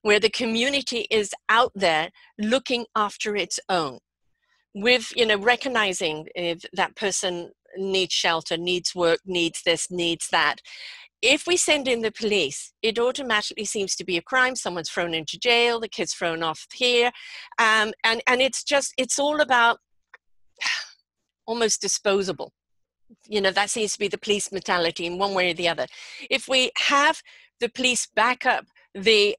where the community is out there looking after its own, with, recognizing if that person needs shelter, needs work, needs this, needs that. If we send in the police, it automatically seems to be a crime. Someone's thrown into jail, the kid's thrown off here. And it's all about almost disposable. That seems to be the police mentality in one way or the other. If we have the police back up the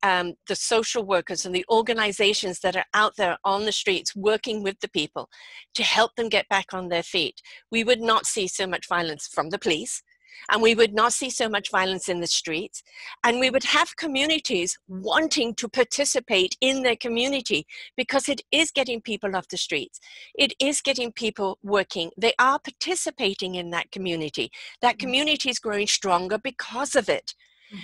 social workers and the organizations that are out there on the streets working with the people to help them get back on their feet, we would not see so much violence from the police, and we would not see so much violence in the streets, and we would have communities wanting to participate in their community, because it is getting people off the streets. It is getting people working. They are participating in that community. That community is growing stronger because of it.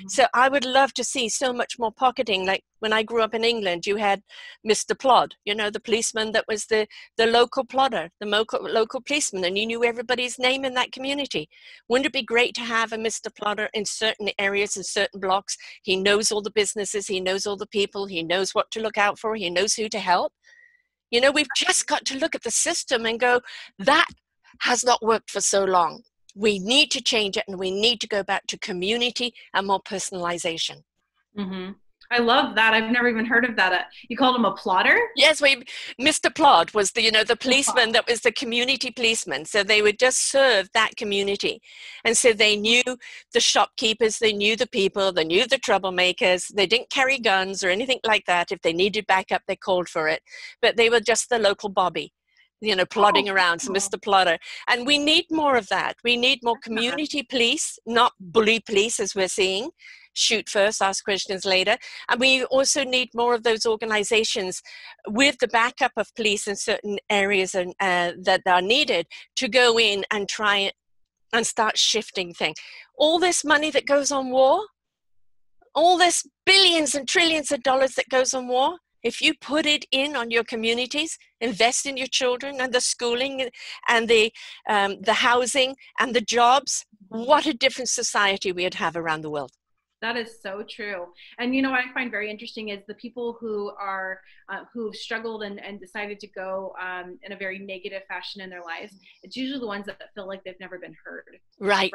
So I would love to see so much more pocketing. Like when I grew up in England, you had Mr. Plod, the policeman that was the local plodder, the local policeman, and you knew everybody's name in that community. Wouldn't it be great to have a Mr. Plodder in certain areas, in certain blocks? He knows all the businesses, he knows all the people, he knows what to look out for, he knows who to help. We've just got to look at the system and go, that has not worked for so long. We need to change it, and we need to go back to community and more personalization. Mm-hmm. I love that. I've never even heard of that. You called him a plotter? Yes, Mr. Plod was the policeman that was the community policeman. So they would just serve that community. And so they knew the shopkeepers, they knew the people, they knew the troublemakers. They didn't carry guns or anything like that. If they needed backup, they called for it. But they were just the local Bobby, plodding around, so Mr. Plodder. And we need more of that. We need more community police, not bully police as we're seeing. Shoot first, ask questions later. And we also need more of those organizations with the backup of police in certain areas that are needed to go in and try and start shifting things. All this money that goes on war, all this billions and trillions of dollars that goes on war, if you put it in on your communities, invest in your children and the schooling and the housing and the jobs, what a different society we would have around the world. That is so true. And what I find very interesting is the people who are who've struggled and decided to go in a very negative fashion in their lives. It's usually the ones that feel like they've never been heard. Right.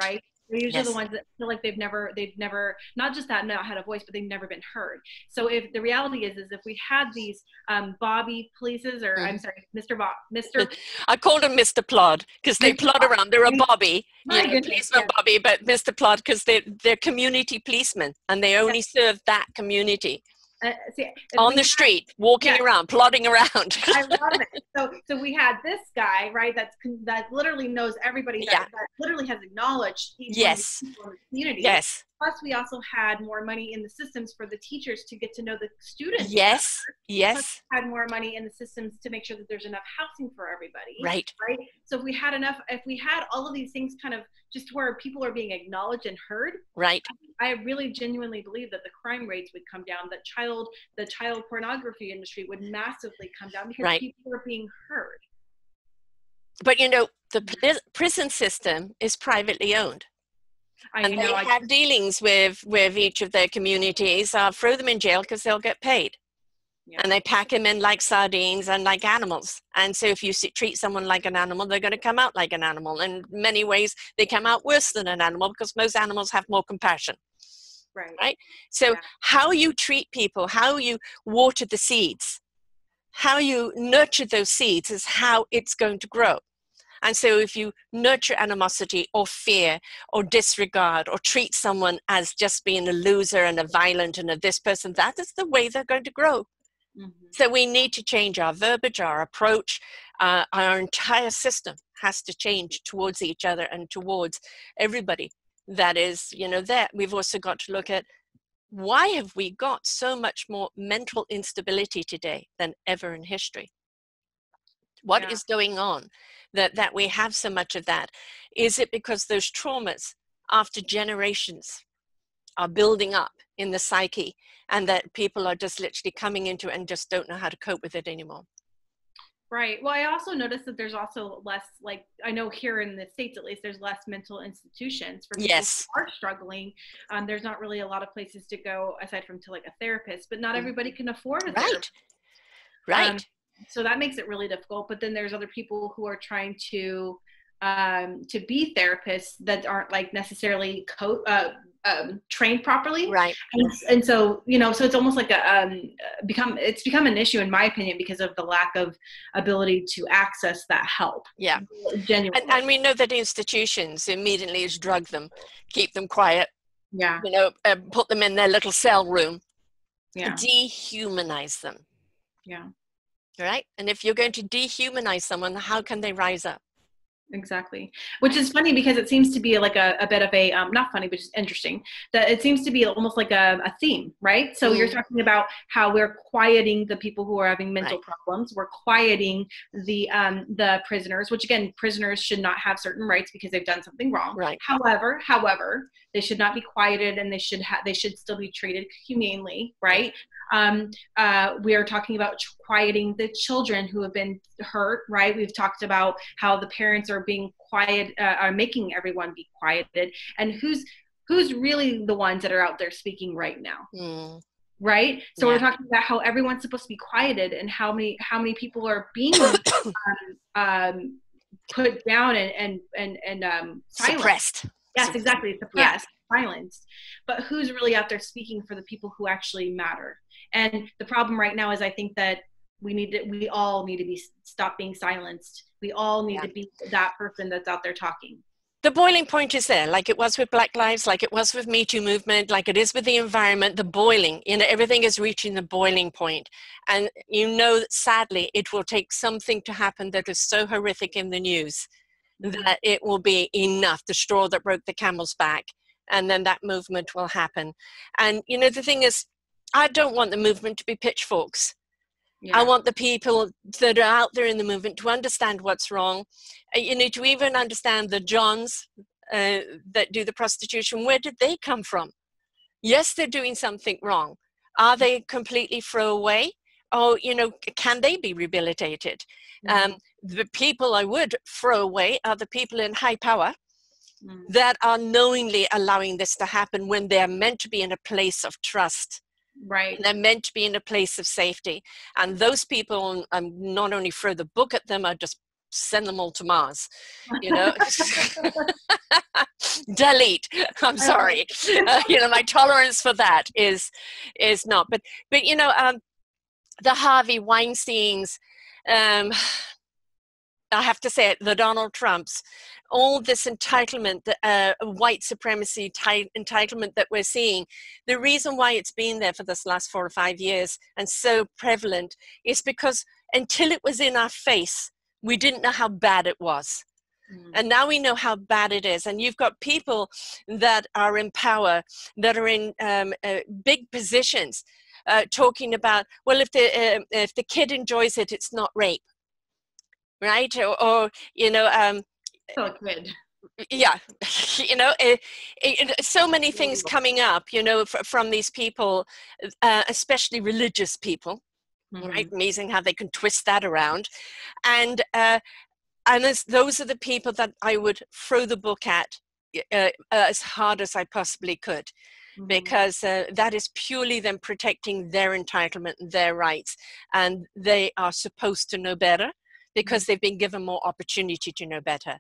They're usually the ones that feel like they've never, not just that, not had a voice, but they've never been heard. So if the reality is if we had these Bobby polices, or I'm sorry, Mr. I called him Mr. Plod because they plod around. They're a Bobby, policeman Bobby, but Mr. Plod because they're community policemen and they only serve that community. On the street, walking around, plodding around. I love it. So we had this guy, right? That literally knows everybody. That literally has acknowledged each one of the people in the community. Yes. Plus, we also had more money in the systems for the teachers to get to know the students. Yes. Yes. Plus, we had more money in the systems to make sure that there's enough housing for everybody. Right. Right. So if we had all of these things kind of just where people are being acknowledged and heard. Right. I really genuinely believe that the crime rates would come down, that the child pornography industry would massively come down because people are being heard. But the prison system is privately owned. They have dealings with each of their communities, throw them in jail because they'll get paid. Yeah. And they pack them in like sardines and like animals. And so if you treat someone like an animal, they're going to come out like an animal. In many ways, they come out worse than an animal because most animals have more compassion. Right? So how you treat people, how you water the seeds, how you nurture those seeds is how it's going to grow. And so if you nurture animosity or fear or disregard or treat someone as just being a loser and a violent and a this person, that is the way they're going to grow. So we need to change our verbiage, our approach, our entire system has to change towards each other and towards everybody that is, there. We've also got to look at, why have we got so much more mental instability today than ever in history? What is going on that we have so much of that? Is it because those traumas after generations are building up in the psyche, and that people are just literally coming into it and just don't know how to cope with it anymore? Right. Well, I also noticed that there's also less, like, I know here in the States, at least, there's less mental institutions for people who are struggling. There's not really a lot of places to go aside from to like a therapist, but not everybody can afford a therapist. Right. So that makes it really difficult. But then there's other people who are trying to be therapists that aren't like necessarily trained properly. Right. And so, so it's almost like it's become an issue in my opinion because of the lack of ability to access that help. Yeah. Genuinely. And we know that institutions immediately is drug them, keep them quiet. Yeah. Put them in their little cell room. Yeah. Dehumanize them. Yeah. Right. And if you're going to dehumanize someone, how can they rise up? Exactly. Which is funny because it seems to be like a bit of a, not funny, but just interesting, that it seems to be almost like a theme, right? So you're talking about how we're quieting the people who are having mental problems. We're quieting the prisoners, which again, prisoners should not have certain rights because they've done something wrong. Right. However, they should not be quieted, and they should still be treated humanely, right? We are talking about quieting the children who have been hurt, right? We've talked about how the parents are being quiet, are making everyone be quieted, and who's really the ones that are out there speaking right now, right? So we're talking about how everyone's supposed to be quieted, and how many people are being put down and suppressed. Yes, exactly, suppressed, silenced. But who's really out there speaking for the people who actually matter? And the problem right now is I think that we all need to stop being silenced. We all need to be that person that's out there talking. The boiling point is there, like it was with Black Lives, like it was with Me Too movement, like it is with the environment, the boiling, everything is reaching the boiling point. And that sadly, it will take something to happen that is so horrific in the news that it will be enough, the straw that broke the camel's back, and then that movement will happen. And the thing is, I don't want the movement to be pitchforks. I want the people that are out there in the movement to understand what's wrong. To even understand the Johns that do the prostitution. Where did they come from? Yes, they're doing something wrong. Are they completely throwaway? Oh, can they be rehabilitated? The people I would throw away are the people in high power that are knowingly allowing this to happen when they're meant to be in a place of trust. Right. And they're meant to be in a place of safety. And those people, not only throw the book at them, I just send them all to Mars, delete. I'm sorry. My tolerance for that is not. But the Harvey Weinsteins, I have to say it, the Donald Trumps, all this entitlement, white supremacy entitlement that we're seeing, the reason why it's been there for this last 4 or 5 years and so prevalent is because until it was in our face, we didn't know how bad it was. And now we know how bad it is. And you've got people that are in power, that are in big positions, talking about, well, if the kid enjoys it, it's not rape. Right? Or So good. Yeah, so many things coming up, from these people, especially religious people, right? Amazing how they can twist that around. And those are the people that I would throw the book at as hard as I possibly could. Because that is purely them protecting their entitlement and their rights. And they are supposed to know better, because they've been given more opportunity to know better.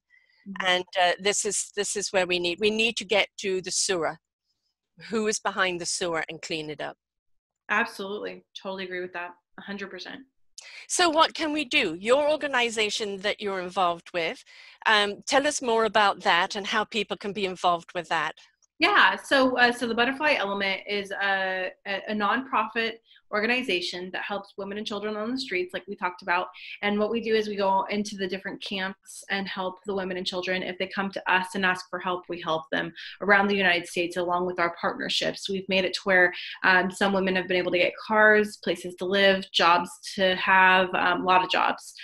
And this is where we need to get to the sewer. Who is behind the sewer and clean it up? Absolutely. Totally agree with that. 100%. So what can we do? Your organization that you're involved with, tell us more about that and how people can be involved with that. Yeah, so the Butterfly Element is a nonprofit organization that helps women and children on the streets, like we talked about. And what we do is we go into the different camps and help the women and children. If they come to us and ask for help, we help them around the United States, along with our partnerships. We've made it to where some women have been able to get cars, places to live, jobs to have, a lot of jobs,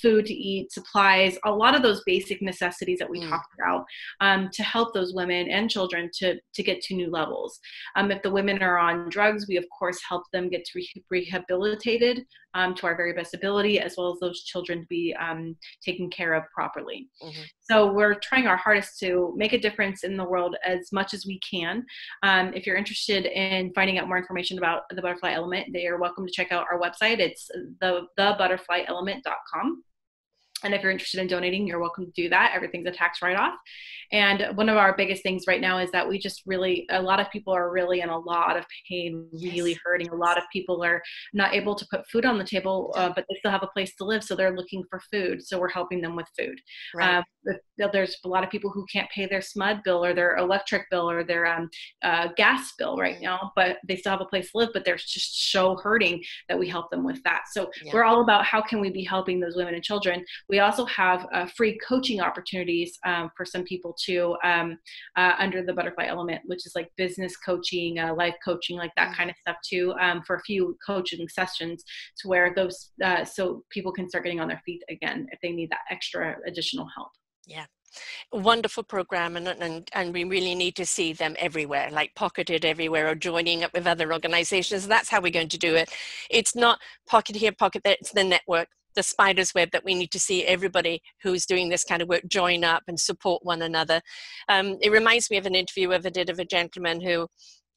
food to eat, supplies, a lot of those basic necessities that we talked about, to help those women and children to get to new levels. If the women are on drugs, we of course help them get rehabilitated to our very best ability, as well as those children to be taken care of properly. So we're trying our hardest to make a difference in the world as much as we can. If you're interested in finding out more information about the Butterfly Element, they are welcome to check out our website. It's thebutterflyelement.com. And if you're interested in donating, you're welcome to do that. Everything's a tax write-off. And one of our biggest things right now is that we just really, a lot of people are really in a lot of pain, really hurting. A lot of people are not able to put food on the table, but they still have a place to live. So they're looking for food. So we're helping them with food. Right. There's a lot of people who can't pay their SMUD bill or their electric bill or their gas bill right now, but they still have a place to live, but they're just so hurting that we help them with that. So we're all about how can we be helping those women and children. We also have free coaching opportunities for some people too, under the Butterfly Element, which is like business coaching, life coaching, like that kind of stuff too, for a few coaching sessions to where those, so people can start getting on their feet again if they need that extra additional help. Yeah. Wonderful program, and we really need to see them everywhere, like pocketed everywhere or joining up with other organizations. That's how we're going to do it. It's not pocket here, pocket there. It's the network, the spider's web, that we need to see everybody who's doing this kind of work join up and support one another. It reminds me of an interview I ever did of a gentleman who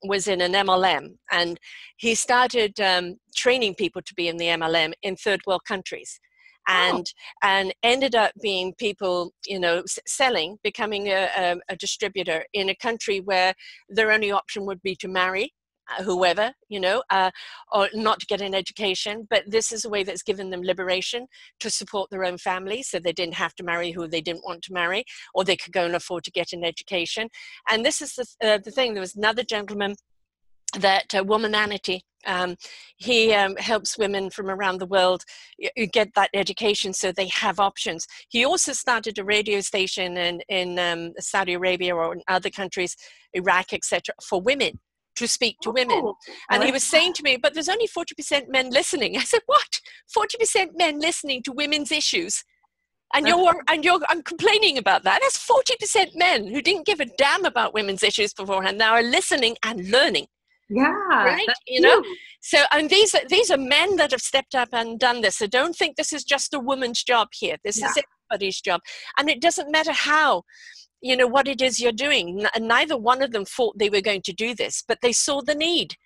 was in an MLM, and he started training people to be in the MLM in third world countries. And ended up being people, you know, becoming a distributor in a country where their only option would be to marry whoever, you know, or not to get an education. But this is a way that's given them liberation to support their own family, so they didn't have to marry who they didn't want to marry, or they could go and afford to get an education. And this is the thing. There was another gentleman that Womananity. He helps women from around the world get that education so they have options. He also started a radio station in Saudi Arabia or in other countries, Iraq, etc., for women, to speak to women. And he was saying to me, but there's only 40% men listening. I said, what? 40% men listening to women's issues? And I'm complaining about that. That's 40% men who didn't give a damn about women's issues beforehand, now are listening and learning. Yeah. Right. You know, so, and these are men that have stepped up and done this. So don't think this is just a woman's job here. This is everybody's job. And it doesn't matter how, you know, what it is you're doing. Neither one of them thought they were going to do this, but they saw the need.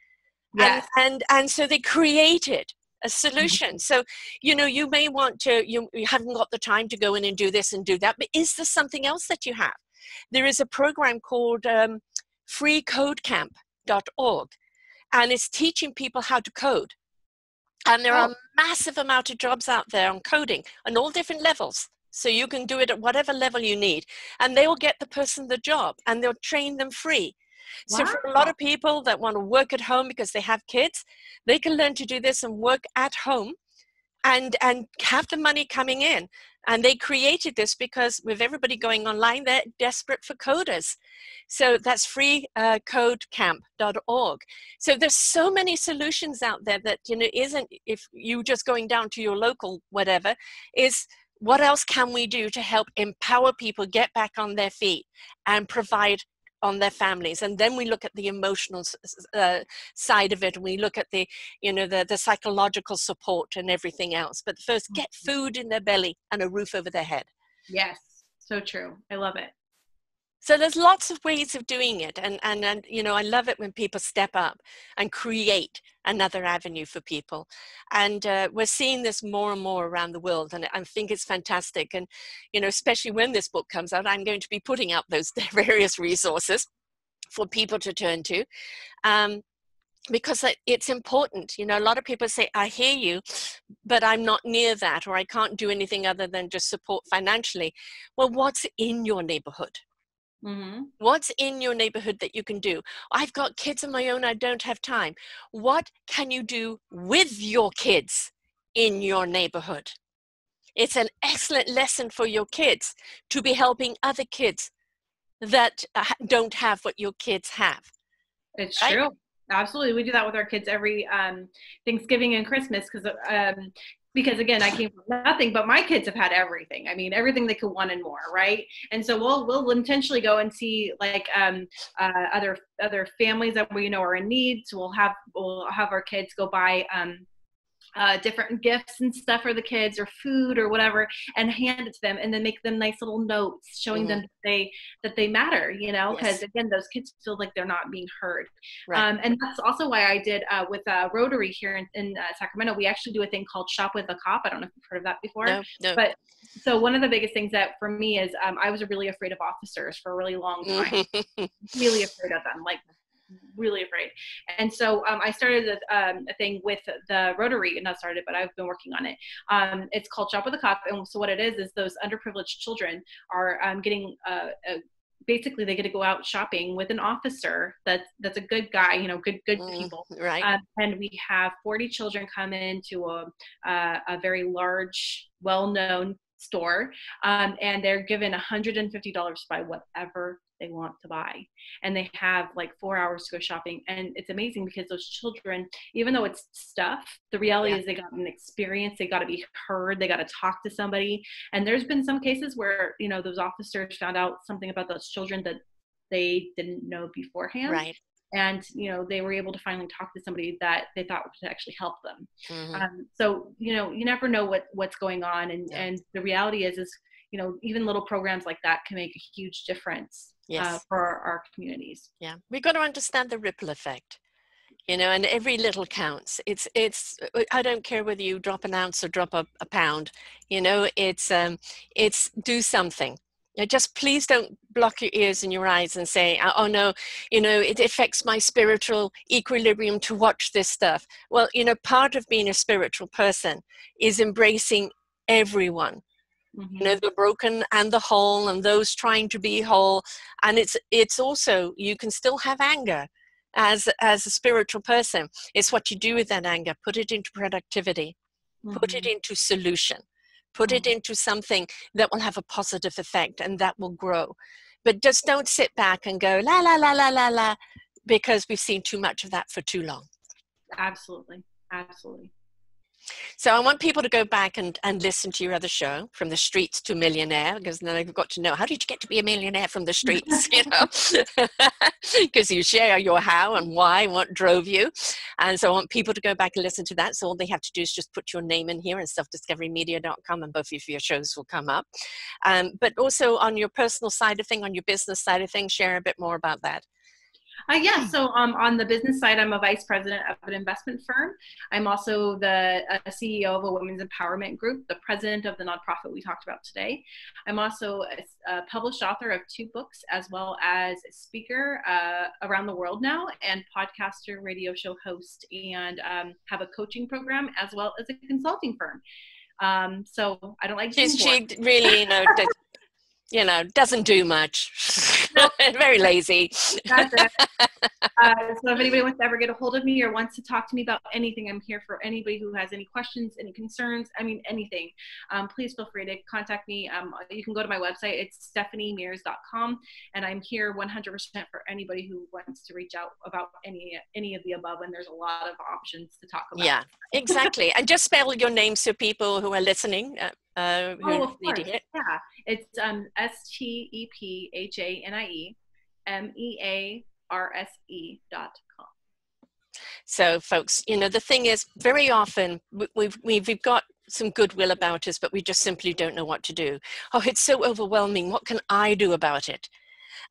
Yes. And so they created a solution. So, you know, you may want to, you haven't got the time to go in and do this and do that, but is there something else that you have? There is a program called freecodecamp.org, and it's teaching people how to code. And there are a massive amount of jobs out there on coding on all different levels. So you can do it at whatever level you need, and they will get the person the job, and they'll train them free. So for a lot of people that want to work at home because they have kids, they can learn to do this and work at home and have the money coming in. And they created this because with everybody going online, they're desperate for coders. So that's freecodecamp.org. So there's so many solutions out there that, you know, isn't, if you just going down to your local whatever, is what else can we do to help empower people get back on their feet and provide on their families? And then we look at the emotional side of it, and we look at the, you know, the psychological support and everything else. But first, get food in their belly and a roof over their head. Yes, so true. I love it. So there's lots of ways of doing it, and you know, I love it when people step up and create another avenue for people. And we're seeing this more and more around the world, and I think it's fantastic. And, you know, especially when this book comes out, I'm going to be putting out those various resources for people to turn to. because it's important. You know, a lot of people say, I hear you, but I'm not near that, or I can't do anything other than just support financially. Well, what's in your neighborhood? Mm-hmm. What's in your neighborhood that you can do? I've got kids of my own, I don't have time. What can you do with your kids in your neighborhood? It's an excellent lesson for your kids to be helping other kids that don't have what your kids have. It's Right? true. Absolutely. We do that with our kids every Thanksgiving and Christmas because again, I came from nothing, but my kids have had everything. I mean, everything they could want and more, right? And so we'll intentionally go and see like other families that we know are in need. So we'll have our kids go buy different gifts and stuff for the kids or food or whatever, and hand it to them, and then make them nice little notes showing them that they matter, you know, because again, those kids feel like they're not being heard. Right. And that's also why I did with Rotary here in Sacramento. We actually do a thing called Shop with a Cop. I don't know if you've heard of that before. No. But so one of the biggest things that for me is I was really afraid of officers for a really long time. Really afraid of them, like really afraid. And so I started a thing with the Rotary, not started, but I've been working on it. It's called Shop with a Cop. And so what it is those underprivileged children are getting basically they get to go out shopping with an officer that's a good guy, you know, good people. Right. And we have 40 children come into a very large, well-known store, and they're given $150 to buy whatever they want to buy, and they have like 4 hours to go shopping. And it's amazing because those children, even though it's stuff, the reality is they got an experience, they got to be heard, they got to talk to somebody. And there's been some cases where, you know, those officers found out something about those children that they didn't know beforehand, right? And, you know, they were able to finally talk to somebody that they thought would actually help them. So, you know, you never know what's going on. And the reality is, you know, even little programs like that can make a huge difference for our communities. Yeah. We've got to understand the ripple effect, you know, and every little counts. It's, I don't care whether you drop an ounce or drop a pound, you know, it's do something. Just please don't block your ears and your eyes and say, oh no, you know, it affects my spiritual equilibrium to watch this stuff. Well, you know, part of being a spiritual person is embracing everyone, you know, the broken and the whole and those trying to be whole. And it's also, you can still have anger as a spiritual person. It's what you do with that anger. Put it into productivity, put it into solution. Put it into something that will have a positive effect and that will grow. But just don't sit back and go, la, la, la, la, la, la, because we've seen too much of that for too long. Absolutely. Absolutely. So I want people to go back and listen to your other show, From the Streets to Millionaire, because then they've got to know, how did you get to be a millionaire from the streets, you know, because you share your how and why and what drove you. And so I want people to go back and listen to that. So all they have to do is just put your name in here and selfdiscoverymedia.com, and both of your shows will come up. But also on your personal side of things, on your business side of things, share a bit more about that. So on the business side, I'm a vice president of an investment firm. I'm also the CEO of a women's empowerment group, the president of the nonprofit we talked about today. I'm also a published author of 2 books, as well as a speaker around the world now, and podcaster, radio show host, and have a coaching program, as well as a consulting firm. So I don't like she really, you know, doesn't do much. Very lazy. That's it. So if anybody wants to ever get a hold of me or wants to talk to me about anything, I'm here for anybody who has any questions, any concerns, I mean, anything. Please feel free to contact me. You can go to my website. It's stephaniemearse.com, and I'm here 100% for anybody who wants to reach out about any of the above, and there's a lot of options to talk about. Yeah, exactly. And just spell your name so people who are listening who need to hear it. Yeah, it's STEPHANIEMEARSE.com. So folks, you know, the thing is, very often we've got some goodwill about us, but we just simply don't know what to do. Oh, it's so overwhelming. What can I do about it?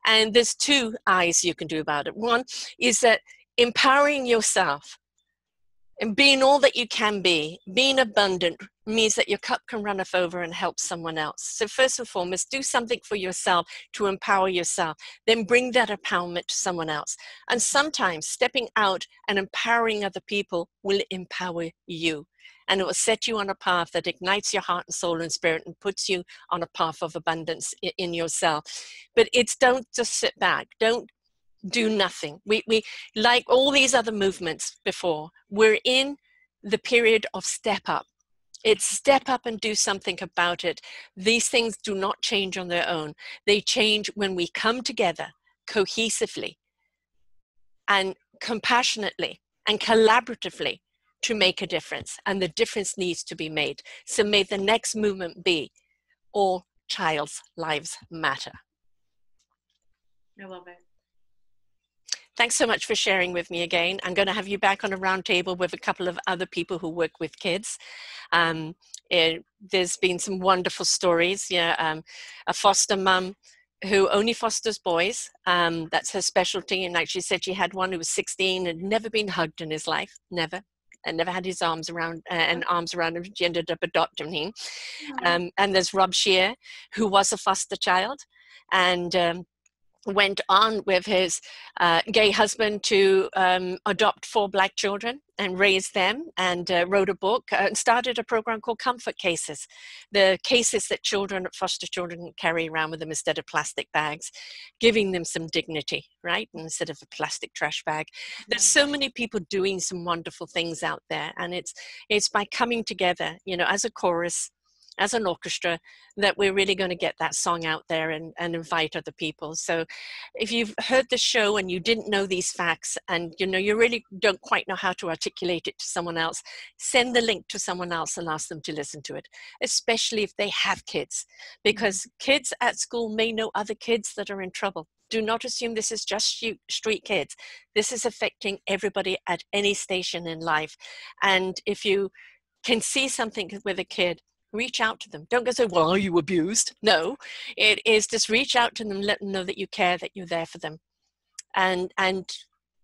And there's 2 I's you can do about it. One is that empowering yourself And being all that you can be, being abundant, means that your cup can run off over and help someone else. So first and foremost, do something for yourself to empower yourself. Then bring that empowerment to someone else. And sometimes stepping out and empowering other people will empower you. And it will set you on a path that ignites your heart and soul and spirit and puts you on a path of abundance in yourself. But it's, don't just sit back. Don't do nothing. We like all these other movements before, we're in the period of step up. It's step up and do something about it. These things do not change on their own. They change when we come together cohesively and compassionately and collaboratively to make a difference. And the difference needs to be made. So may the next movement be all child's lives matter. I love it. Thanks so much for sharing with me again. I'm going to have you back on a round table with a couple of other people who work with kids. There's been some wonderful stories. A foster mum who only fosters boys. That's her specialty. And like she said, she had one who was 16 and never been hugged in his life. Never. And never had his arms around him. She ended up adopting him. And there's Rob Shear, who was a foster child and went on with his gay husband to adopt 4 Black children and raise them, and wrote a book and started a program called Comfort Cases, the cases that foster children carry around with them instead of plastic bags, giving them some dignity, right, instead of a plastic trash bag. There's so many people doing some wonderful things out there, and it's by coming together, as a chorus, as an orchestra, that we're really going to get that song out there and invite other people. So if you've heard the show and you didn't know these facts and you really don't quite know how to articulate it to someone else, send the link to someone else and ask them to listen to it, especially if they have kids, because kids at school may know other kids that are in trouble. Do not assume this is just street kids. This is affecting everybody at any station in life. And if you can see something with a kid, reach out to them. Don't go say, well, are you abused? No, it is just reach out to them, let them know that you care, that you're there for them. And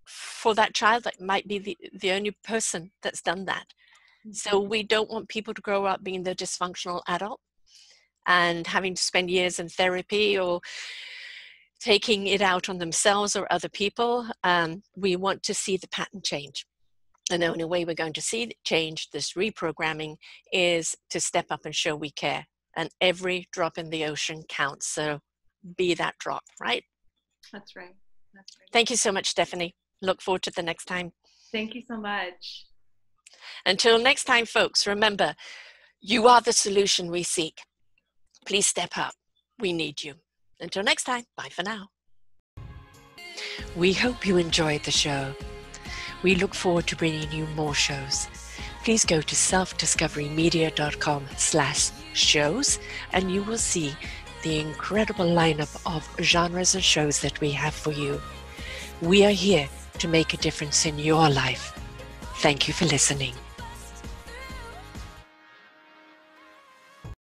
for that child, that might be the only person that's done that. So we don't want people to grow up being the dysfunctional adult and having to spend years in therapy or taking it out on themselves or other people. We want to see the pattern change. And the only way we're going to see it change, this reprogramming, is to step up and show we care. And every drop in the ocean counts. So be that drop, right? That's right. That's right. Thank you so much, Stephanie. Look forward to the next time. Thank you so much. Until next time, folks, remember, you are the solution we seek. Please step up. We need you. Until next time, bye for now. We hope you enjoyed the show. We look forward to bringing you more shows. Please go to selfdiscoverymedia.com/shows and you will see the incredible lineup of genres and shows that we have for you. We are here to make a difference in your life. Thank you for listening.